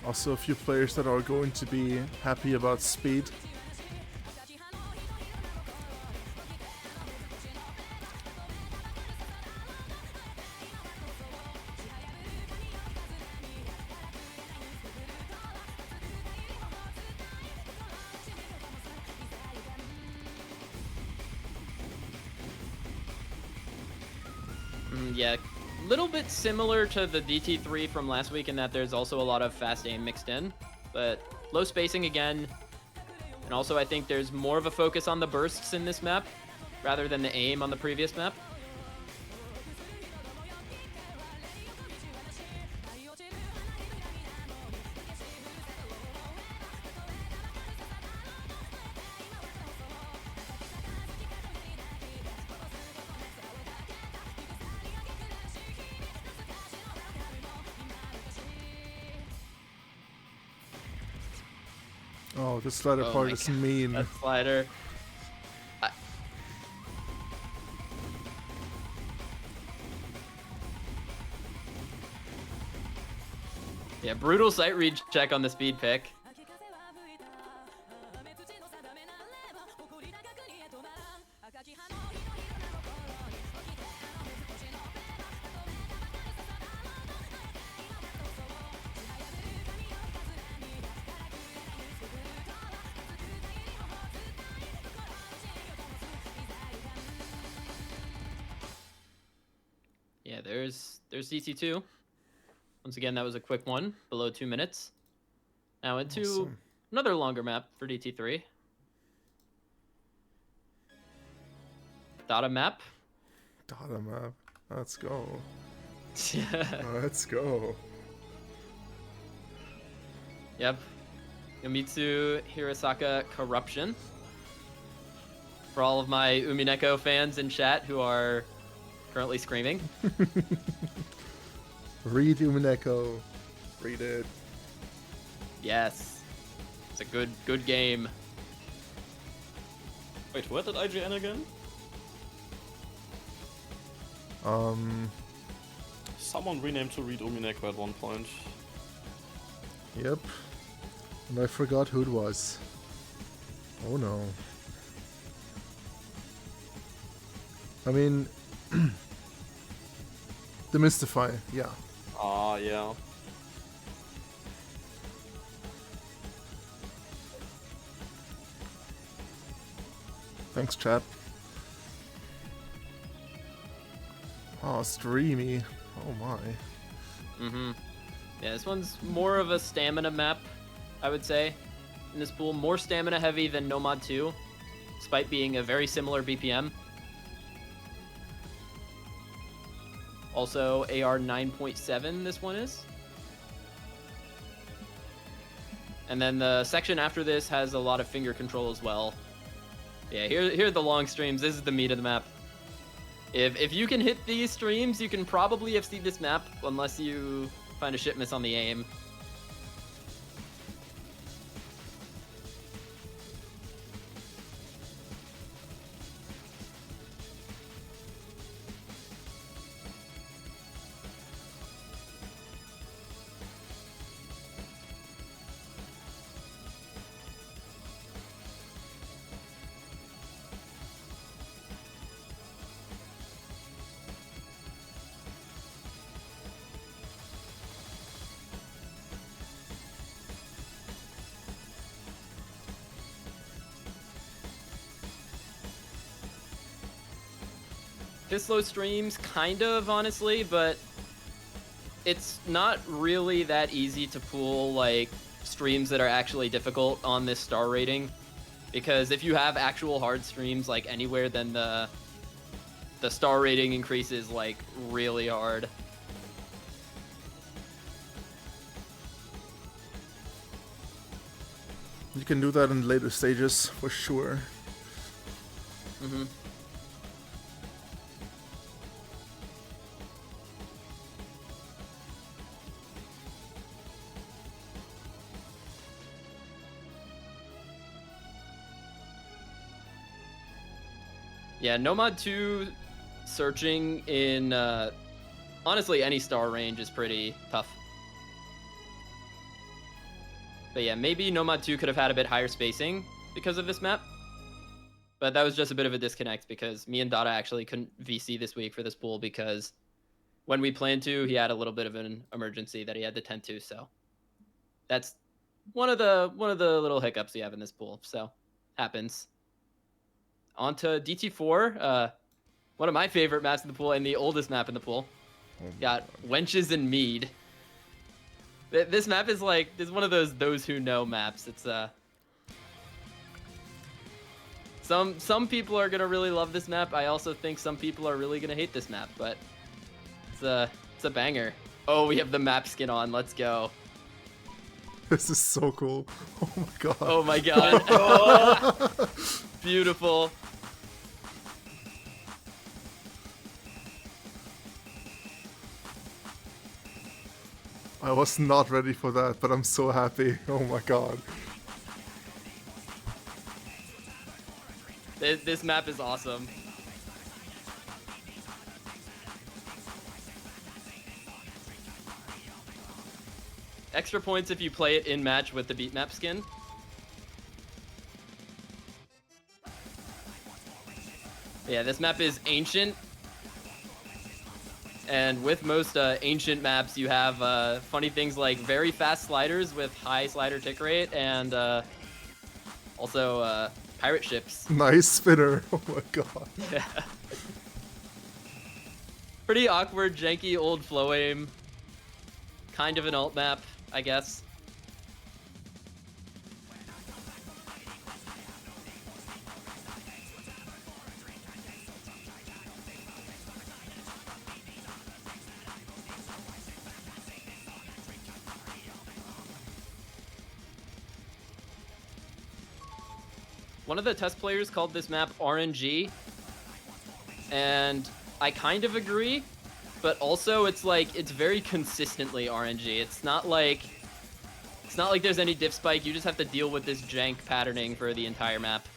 Also a few players that are going to be happy about speed. Yeah, a little bit similar to the DT3 from last week in that there's also a lot of fast aim mixed in, but low spacing again. And also I think there's more of a focus on the bursts in this map rather than the aim on the previous map. Oh, the slider Oh part my is God, mean. that slider. Yeah, brutal sight read check on the speed pick. Yeah, there's DT2. Once again, that was a quick one, below 2 minutes. Now into Awesome. another longer map for DT3. Data map. Data map. Let's go. Yeah. Let's go. Yep. Yomitsu Hirosaka Corruption. For all of my Umineko fans in chat who are currently screaming. Read Umineko. Read it. Yes. It's a good game. Wait, who had that IGN again? Someone renamed to read Umineko at one point. Yep. And I forgot who it was. Oh no. I mean, Demystify, yeah. Ah, yeah. Thanks, chat. Oh, streamy. Oh my. Yeah, this one's more of a stamina map, I would say. In this pool, more stamina heavy than Nomad 2, despite being a very similar BPM. Also, AR 9.7 this one is. And then the section after this has a lot of finger control as well. Yeah, here are the long streams. This is the meat of the map. If you can hit these streams, you can probably FC this map, unless you find a shit miss on the aim. Pislow streams, kind of, honestly, but it's not really that easy to pull, like, streams that are actually difficult on this star rating. Because if you have actual hard streams, like, anywhere, then the star rating increases, like, really hard. You can do that in later stages, for sure. Yeah, Nomad 2 searching in, honestly, any star range is pretty tough. But yeah, maybe Nomad 2 could have had a bit higher spacing because of this map. But that was just a bit of a disconnect because me and Dada actually couldn't VC this week for this pool because when we planned to, he had a little bit of an emergency that he had to tend to. So that's one of the little hiccups you have in this pool. So happens. On to DT4, one of my favorite maps in the pool and the oldest map in the pool. Got Wenches and Mead. This map is like, it's one of those who know maps. It's some people are gonna really love this map. I also think some people are really gonna hate this map, but it's a banger. Oh, we have the map skin on. Let's go. This is so cool. Oh my god. Oh my god. Oh, beautiful. I was not ready for that, but I'm so happy. Oh my god. This map is awesome. Extra points if you play it in match with the beat map skin. Yeah, this map is ancient. And with most ancient maps, you have funny things like very fast sliders with high slider tick rate, and also pirate ships. Nice spinner. Oh my god. Yeah. Pretty awkward, janky old flow aim. Kind of an alt map, I guess. One of the test players called this map RNG, and I kind of agree, but also it's like, it's very consistently RNG. It's not like there's any diff spike. You just have to deal with this jank patterning for the entire map.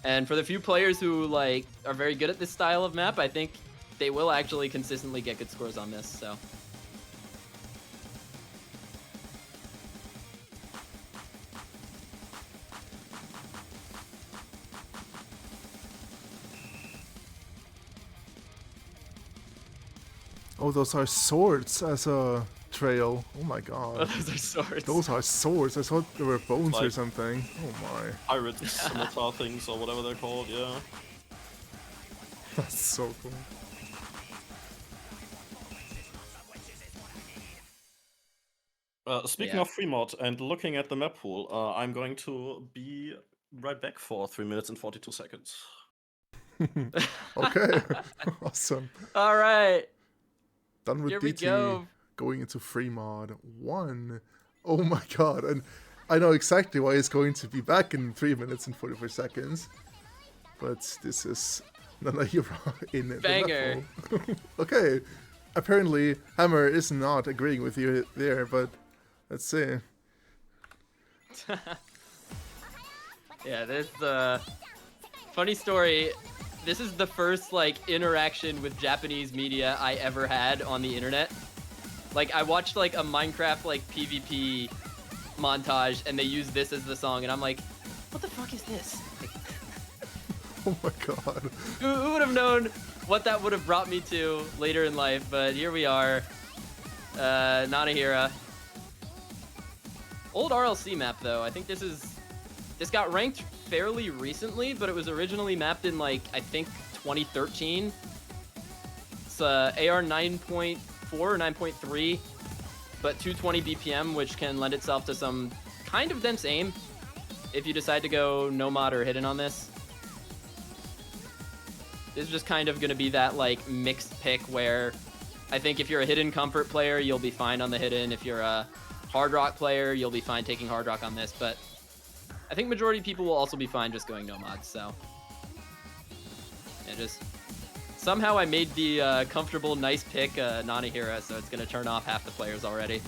And for the few players who like are very good at this style of map, I think they will actually consistently get good scores on this, so. Oh Oh, those are swords as a trail. Oh my god. Those are swords. Those are swords. I thought they were bones or Like- something. Oh my. Pirate scimitar things or whatever they're called, yeah. That's so cool. Speaking Yeah. of free mod and looking at the map pool, I'm going to be right back for 3 minutes and 42 seconds. Okay. Awesome. All right. Done with Here we DT. go. Going into free mod 1. Oh my god. And I know exactly why it's going to be back in 3 minutes and 44 seconds. But this is not a hero in the Banger. map pool. Okay. Apparently, Hammer is not agreeing with you there, but let's see. Yeah, this funny story. This is the first like interaction with Japanese media I ever had on the internet. Like I watched like a Minecraft like PvP montage and they used this as the song and I'm like, what the fuck is this? Like, Oh my god. who would have known what that would have brought me to later in life? But here we are. Nanahira. Old RLC map though. I think this got ranked fairly recently, but it was originally mapped in like I think 2013. It's AR 9.4 or 9.3, but 220 BPM, which can lend itself to some kind of dense aim if you decide to go no mod or hidden on this. This is just kind of going to be that like mixed pick where I think if you're a hidden comfort player, you'll be fine on the hidden. If you're a hard rock player, you'll be fine taking hard rock on this, but I think majority of people will also be fine just going no mods, so. Yeah, just somehow I made the comfortable, nice pick Nanahira, so it's gonna turn off half the players already.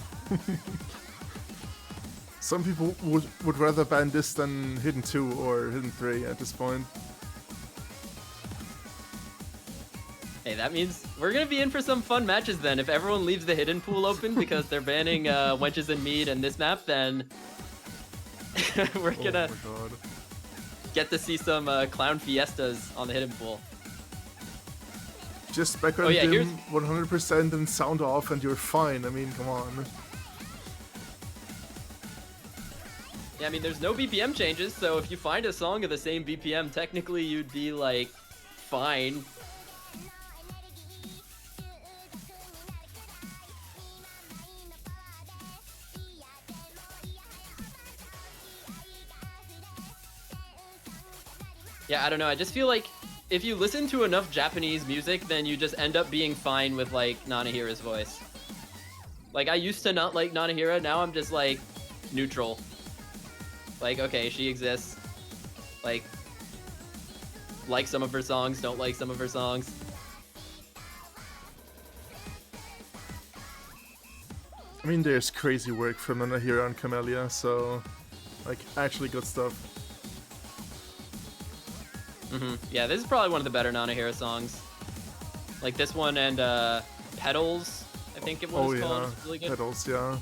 Some people would rather ban this than Hidden 2 or Hidden 3 at this point. Hey, that means we're gonna be in for some fun matches then. If everyone leaves the hidden pool open because they're banning Wenches and Mead and this map, then we're gonna Oh my god. get to see some clown fiestas on the hidden pool. Just background yeah, dim 100% and sound off and you're fine. I mean, come on. Yeah, I mean, there's no BPM changes, so if you find a song of the same BPM, technically you'd be, like, fine. Yeah, I don't know, I just feel like if you listen to enough Japanese music, then you just end up being fine with, like, Nanahira's voice. Like, I used to not like Nanahira, now I'm just, like, neutral. Like, okay, she exists. Like some of her songs, don't like some of her songs. I mean, there's crazy work from Nanahira and Camellia, so, like, actually good stuff. Yeah, this is probably one of the better Nanahira songs. Like this one and Petals, I think it was Oh called. yeah, It's really good. pedals, yeah.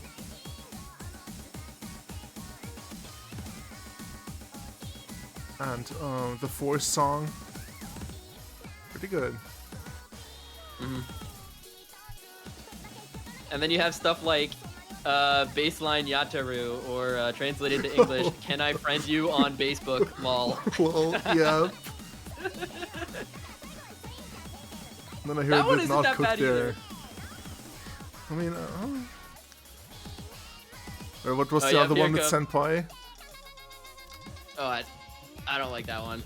And the Force song, pretty good. And then you have stuff like Baseline Yataru, or translated to English, Can I Friend You on Facebook, lol. Well, yeah. Then I hear That one did isn't not that cook bad there. either. I mean, or what was Oh, the yeah, other one with Mirko. Senpai? Oh, I don't like that one.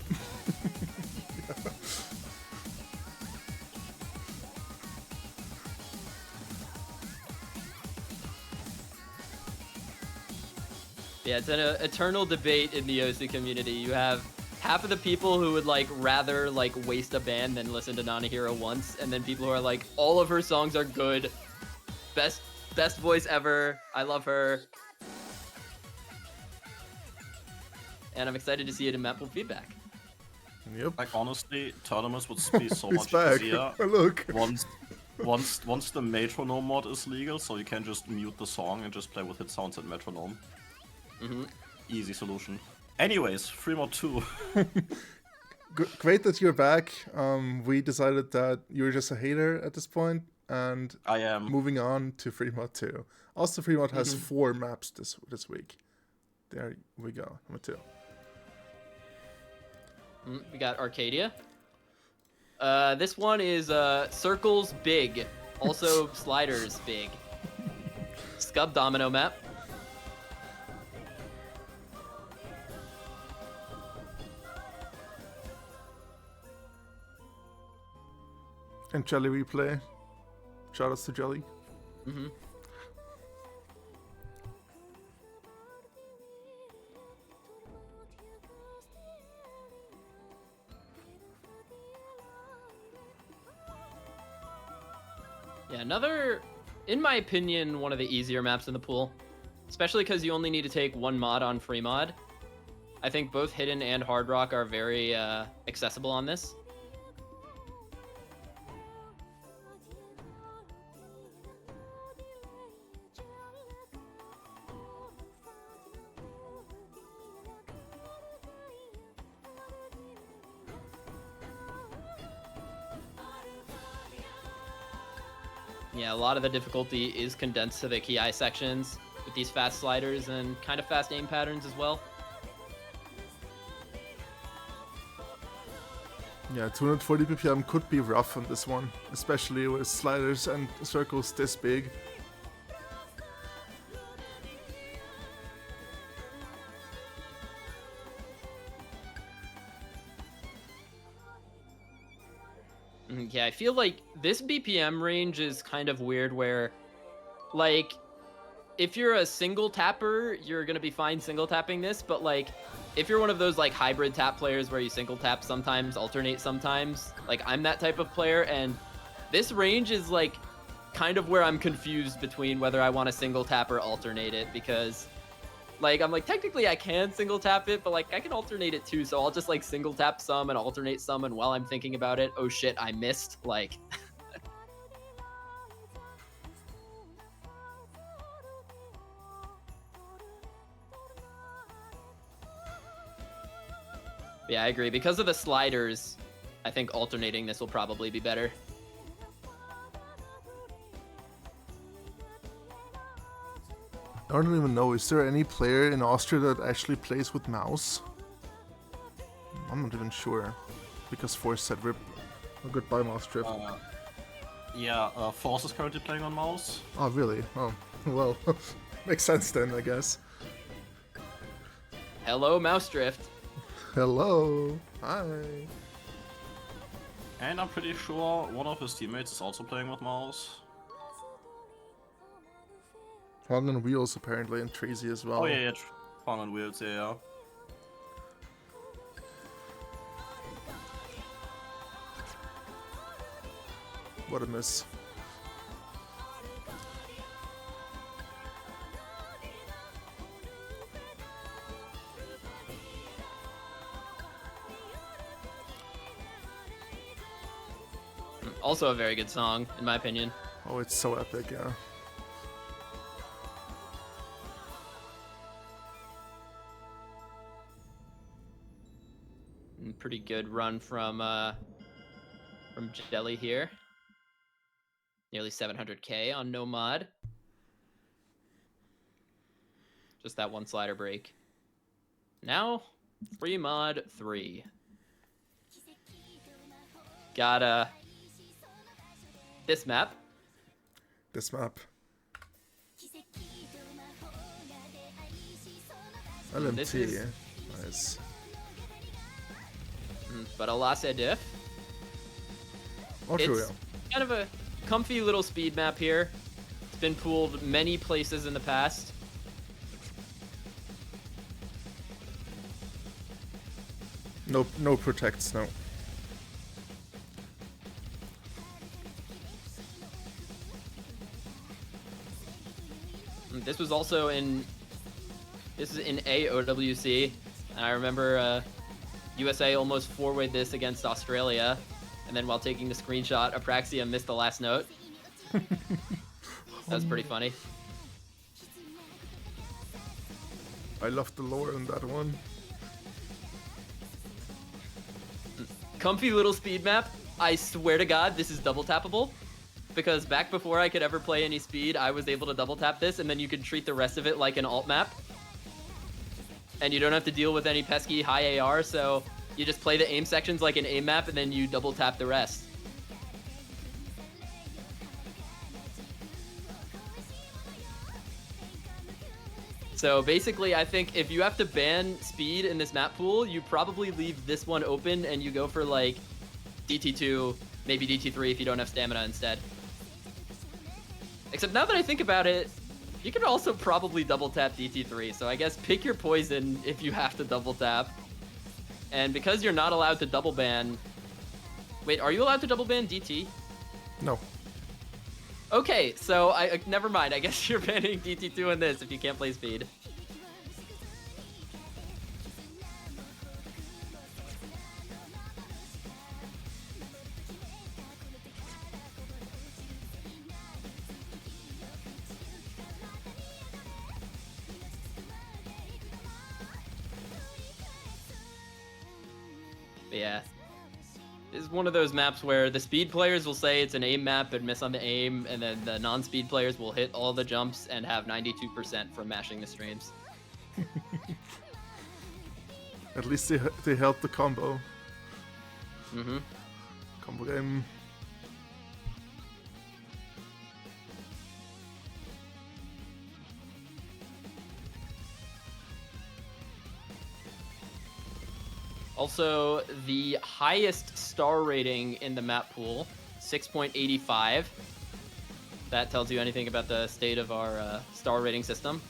Yeah, it's an eternal debate in the OC community. You have half of the people who would like rather like waste a band than listen to Nanahira once, and then people who are like, all of her songs are good, best voice ever, I love her. And I'm excited to see it in Mappool feedback. Yep. Like honestly, tournaments would be so He's much back. easier Look. once the metronome mod is legal, so you can just mute the song and just play with hit sounds and metronome. Easy solution. Anyways, free mod 2. Great that you're back. We decided that you're just a hater at this point, and I am. moving on to Fremont 2. Also, Fremont has 4 maps this week. There we go, number 2. We got Arcadia. This one is circles big, also sliders big. Scub domino map. And Jelly replay. Shout outs to Jelly. Mm-hmm. Yeah, another, in my opinion, one of the easier maps in the pool. Especially because you only need to take 1 mod on free mod. I think both Hidden and Hard Rock are very accessible on this. Yeah, a lot of the difficulty is condensed to the Ki sections with these fast sliders and kind of fast aim patterns as well. Yeah, 240 ppm could be rough on this one, especially with sliders and circles this big. Yeah, I feel like this BPM range is kind of weird where, like, if you're a single tapper, you're going to be fine single tapping this, but, like, if you're one of those, like, hybrid tap players where you single tap sometimes, alternate sometimes, like, I'm that type of player, and this range is, like, kind of where I'm confused between whether I want to single tap or alternate it, because, like, I'm like, technically I can single tap it, but, like, I can alternate it too, so I'll just, like, single tap some and alternate some, and while I'm thinking about it, oh shit, I missed, like... Yeah, I agree. Because of the sliders, I think alternating this will probably be better. I don't even know, is there any player in Austria that actually plays with mouse? I'm not even sure. Because Force said rip. Oh, goodbye, mouse drift. Yeah, Force is currently playing on mouse. Oh, really? Oh, well, makes sense then, I guess. Hello, mouse drift. Hello. Hi. And I'm pretty sure one of his teammates is also playing with mouse. Hong on Wheels apparently, and Tracy as well. Oh yeah, Fun on Wheels, yeah. What a miss. Also a very good song, in my opinion. Oh, it's so epic, yeah. Pretty good run from Jelly here. Nearly 700k on no mod. Just that one slider break. Now, free mod 3. Got this map. This map. LMT. This is- Nice. But alas diff. Oh, true, It's yeah. kind of a comfy little speed map here. It's been pooled many places in the past. No protects, no. This was also in... This is in AOWC. I remember USA almost forward this against Australia. And then while taking the screenshot, Apraxia missed the last note. That's pretty funny. I love the lore in that one. Comfy little speed map. I swear to God, this is double tappable. because back before I could ever play any speed, I was able to double tap this, and then you could treat the rest of it like an alt map. And you don't have to deal with any pesky high AR, so you just play the aim sections like an aim map, and then you double tap the rest. So basically, I think if you have to ban speed in this map pool, you probably leave this one open and you go for like DT2, maybe DT3 if you don't have stamina instead. Except now that I think about it, you could also probably double tap DT3, so I guess pick your poison if you have to double tap. And because you're not allowed to double ban... Wait, are you allowed to double ban DT? No. Okay, so never mind. I guess you're banning DT2 in this if you can't play speed. But yeah. Is one of those maps where the speed players will say it's an aim map and miss on the aim, and then the non-speed players will hit all the jumps and have 92% from mashing the streams. At least they help the combo. Mm-hmm. Combo game. Also, the highest star rating in the map pool, 6.85. That tells you anything about the state of our star rating system.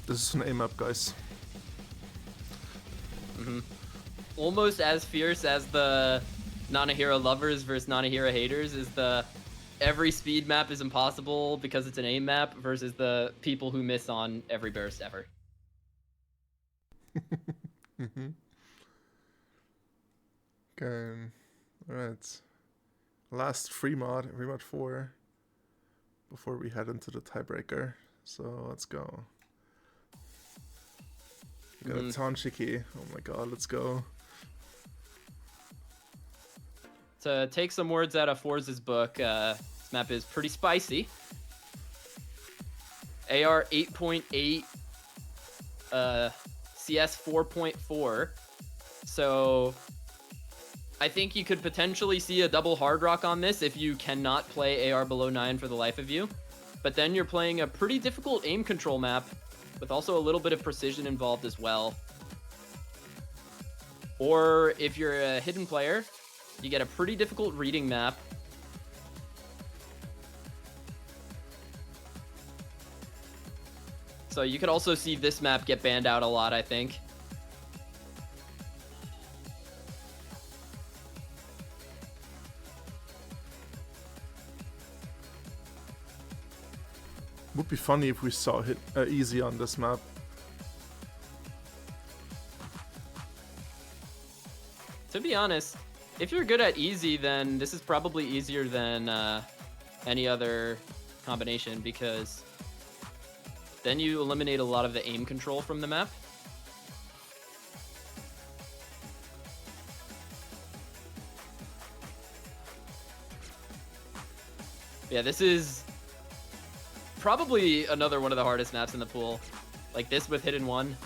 This is an aim up, guys. Mm-hmm. Almost as fierce as the Nanahira lovers versus Nanahira haters is the every speed map is impossible because it's an aim map versus the people who miss on every burst ever. Mm-hmm. Okay. Alright. Last free mod 4, before we head into the tiebreaker. So let's go. We got a Tanshiki. Oh my god, let's go. To take some words out of Forza's book, this map is pretty spicy. AR 8.8, CS 4.4. So I think you could potentially see a double hard rock on this if you cannot play AR below 9 for the life of you. But then you're playing a pretty difficult aim control map with also a little bit of precision involved as well. Or if you're a hidden player, you get a pretty difficult reading map. So you could also see this map get banned out a lot, I think. Would be funny if we saw hit easy on this map. To be honest, if you're good at easy, then this is probably easier than any other combination, because then you eliminate a lot of the aim control from the map. Yeah, this is probably another one of the hardest maps in the pool. Like this with Hidden 1.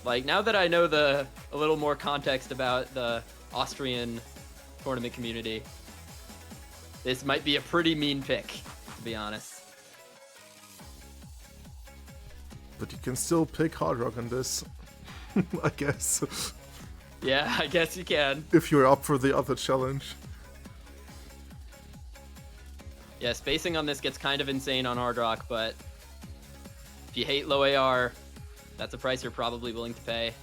Like, now that I know a little more context about the Austrian tournament community, this might be a pretty mean pick, to be honest. But you can still pick hard rock on this, I guess. Yeah, I guess you can. If you're up for the other challenge. Yeah, spacing on this gets kind of insane on hard rock, but if you hate low AR, that's a price you're probably willing to pay.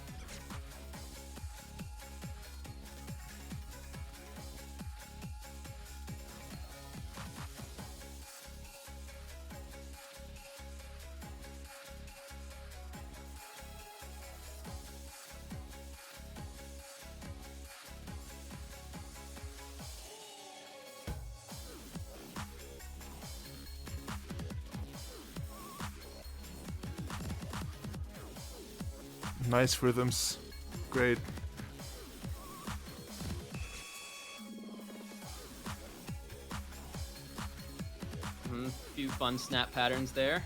Nice rhythms. Great. Few fun snap patterns there.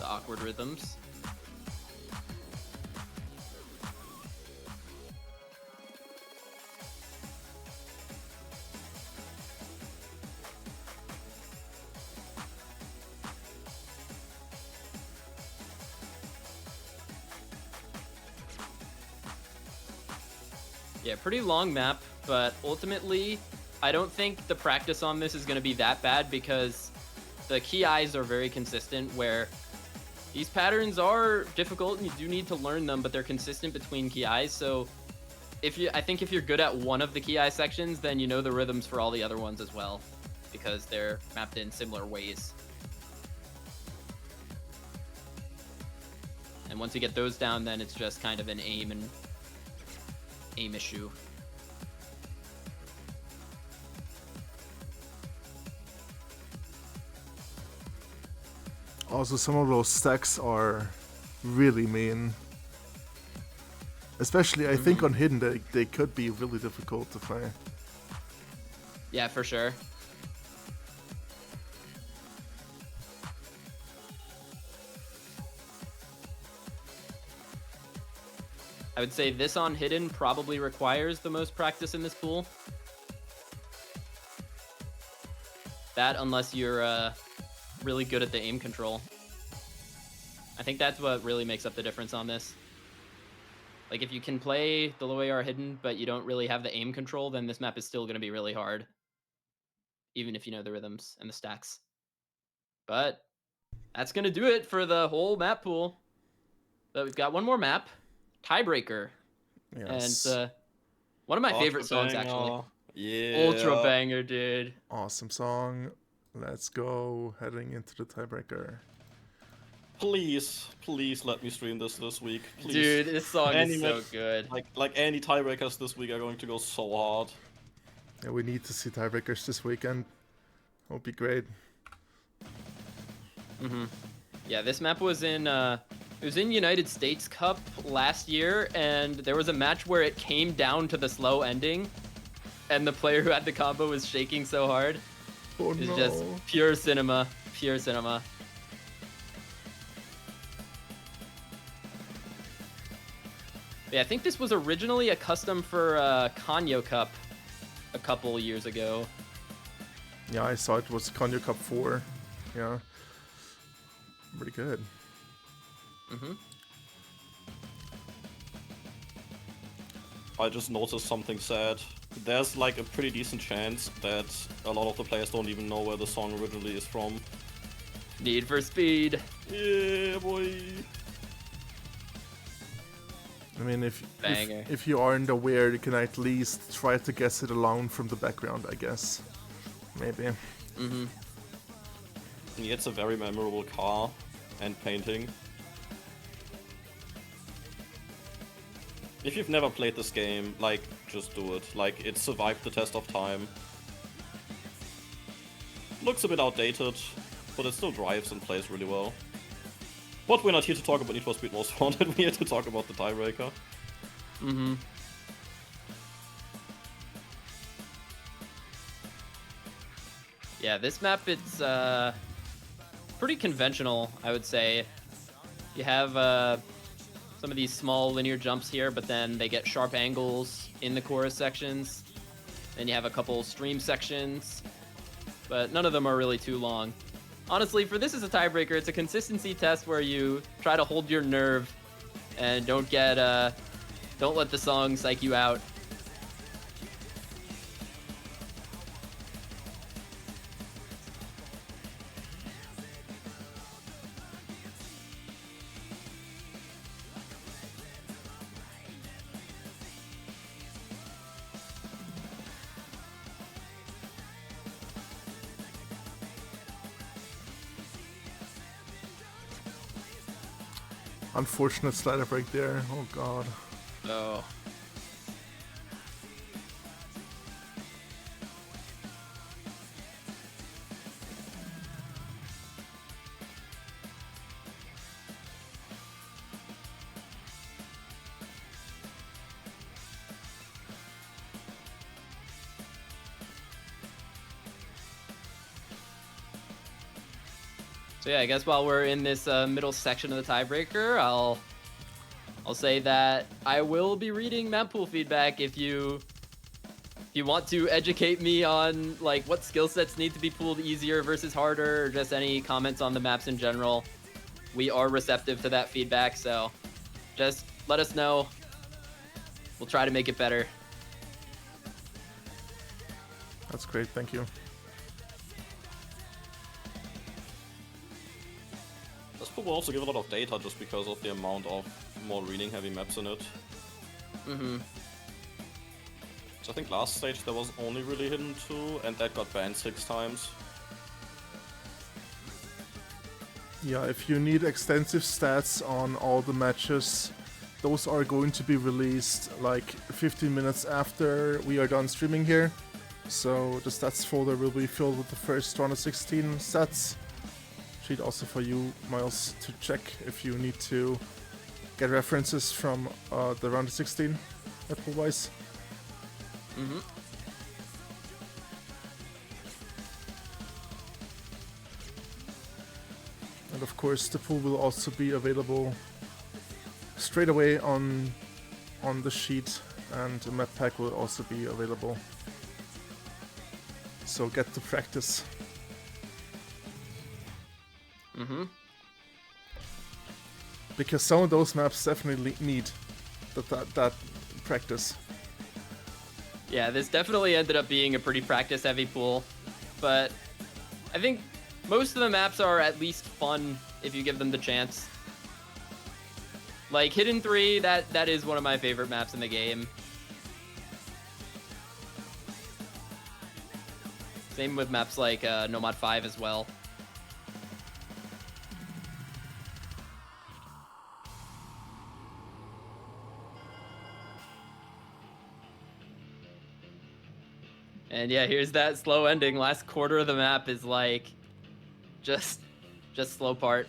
The awkward rhythms. Yeah, pretty long map, but ultimately, I don't think the practice on this is going to be that bad because the key eyes are very consistent where these patterns are difficult and you do need to learn them, but they're consistent between key eyes. So I think if you're good at one of the key eye sections, then you know the rhythms for all the other ones as well because they're mapped in similar ways. And once you get those down, then it's just kind of an aim issue. Also, some of those stacks are really mean. Especially, I think on hidden, they could be really difficult to play. Yeah, for sure. I would say this on hidden probably requires the most practice in this pool. That unless you're really good at the aim control. I think that's what really makes up the difference on this. Like if you can play the low AR hidden, but you don't really have the aim control, then this map is still going to be really hard. Even if you know the rhythms and the stacks. But that's going to do it for the whole map pool. But we've got one more map, Tiebreaker. Yes. And one of my favorite songs, actually. Yeah. Ultra banger, dude. Awesome song. Let's go. Heading into the tiebreaker. Please let me stream this week. Please. Dude, this song is so good. Like any tiebreakers this week are going to go so hard. Yeah, we need to see tiebreakers this weekend. It'll be great. Yeah, this map was in it was in United States Cup last year, and there was a match where it came down to the slow ending, and the player who had the combo was shaking so hard. Oh It's no. just pure cinema, pure cinema. Yeah, I think this was originally a custom for Kanyo Cup a couple years ago. Yeah, I saw it was Kanyo Cup 4. Yeah. Pretty good. I just noticed something sad. There's like a pretty decent chance that a lot of the players don't even know where the song originally is from. Need for Speed. Yeah, boy. I mean, Banger. if you aren't aware, you can at least try to guess it alone from the background, I guess. Maybe. Yeah, it's a very memorable car and painting. If you've never played this game, like, just do it. Like, it survived the test of time. Looks a bit outdated, but it still drives and plays really well. But we're not here to talk about Need for Speed Most Wanted, we're here to talk about the tiebreaker. Yeah, this map, it's pretty conventional, I would say. You have some of these small linear jumps here, but then they get sharp angles in the chorus sections. Then you have a couple stream sections, but none of them are really too long. Honestly, for this as a tiebreaker, it's a consistency test where you try to hold your nerve and don't let the song psych you out. Unfortunate slider break there. Oh god. Oh. So yeah, I guess while we're in this middle section of the tiebreaker, I'll say that I will be reading Mappool feedback if you want to educate me on like what skill sets need to be pulled easier versus harder, or just any comments on the maps in general. We are receptive to that feedback, so just let us know. We'll try to make it better. That's great, thank you. This book will also give a lot of data just because of the amount of more reading heavy maps in it. So I think last stage there was only really hidden 2, and that got banned 6 times. Yeah, if you need extensive stats on all the matches, those are going to be released like 15 minutes after we are done streaming here. So the stats folder will be filled with the first round of 16 stats. Sheet also for you, Miles, to check if you need to get references from the round of 16, Apple-wise. And of course, the pool will also be available straight away on the sheet, and the map pack will also be available. So get to practice. Because some of those maps definitely need that practice. Yeah, this definitely ended up being a pretty practice-heavy pool, but I think most of the maps are at least fun if you give them the chance. Like Hidden 3, that is one of my favorite maps in the game. Same with maps like Nomad 5 as well. And yeah, here's that slow ending. Last quarter of the map is like just slow part.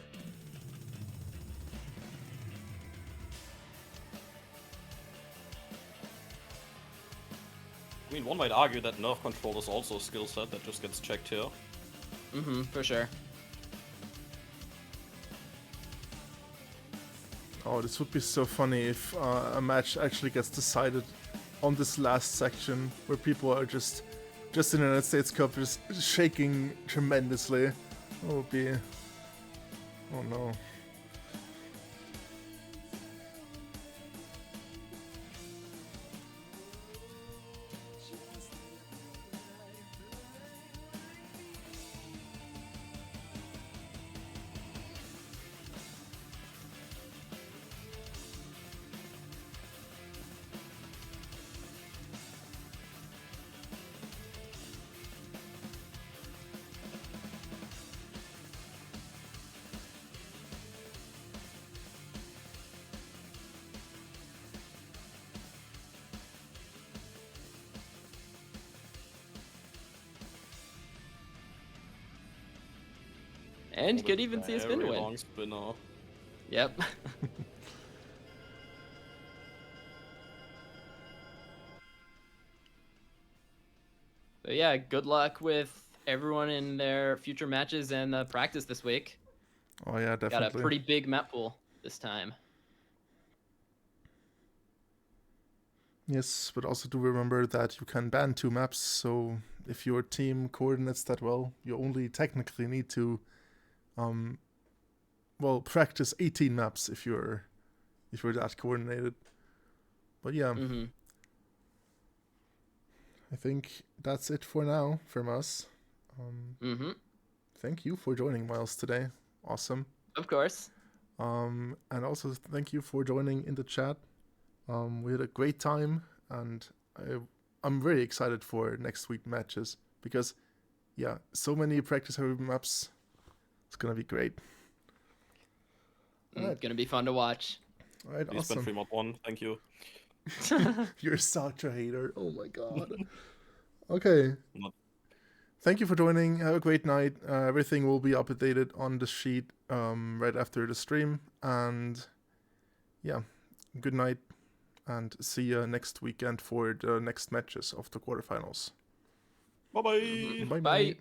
I mean, one might argue that nerf control is also a skill set that just gets checked here. For sure. Oh, this would be so funny if a match actually gets decided on this last section where people are just in the United States Cup just shaking tremendously. That would be... oh no. And you could even see a spin to Very win. long spinner. Yep. So yeah, good luck with everyone in their future matches and practice this week. Oh yeah, definitely. Got a pretty big map pool this time. Yes, but also do remember that you can ban 2 maps, so if your team coordinates that well, you only technically need to well, practice 18 maps if you're that coordinated. But yeah, I think that's it for now from us. Thank you for joining, Miles, today. Awesome. Of course. And also thank you for joining in the chat. We had a great time, and I'm very excited for next week matches because, yeah, so many practice-heavy maps. It's gonna be great. Right. Gonna be fun to watch. All right, Please awesome. spend 3 mod 1, thank you. You're such a hater. Oh my god. Okay. Not... Thank you for joining. Have a great night. Everything will be updated on the sheet right after the stream. And yeah, good night. And see you next weekend for the next matches of the quarterfinals. Bye-bye! Bye-bye. Bye.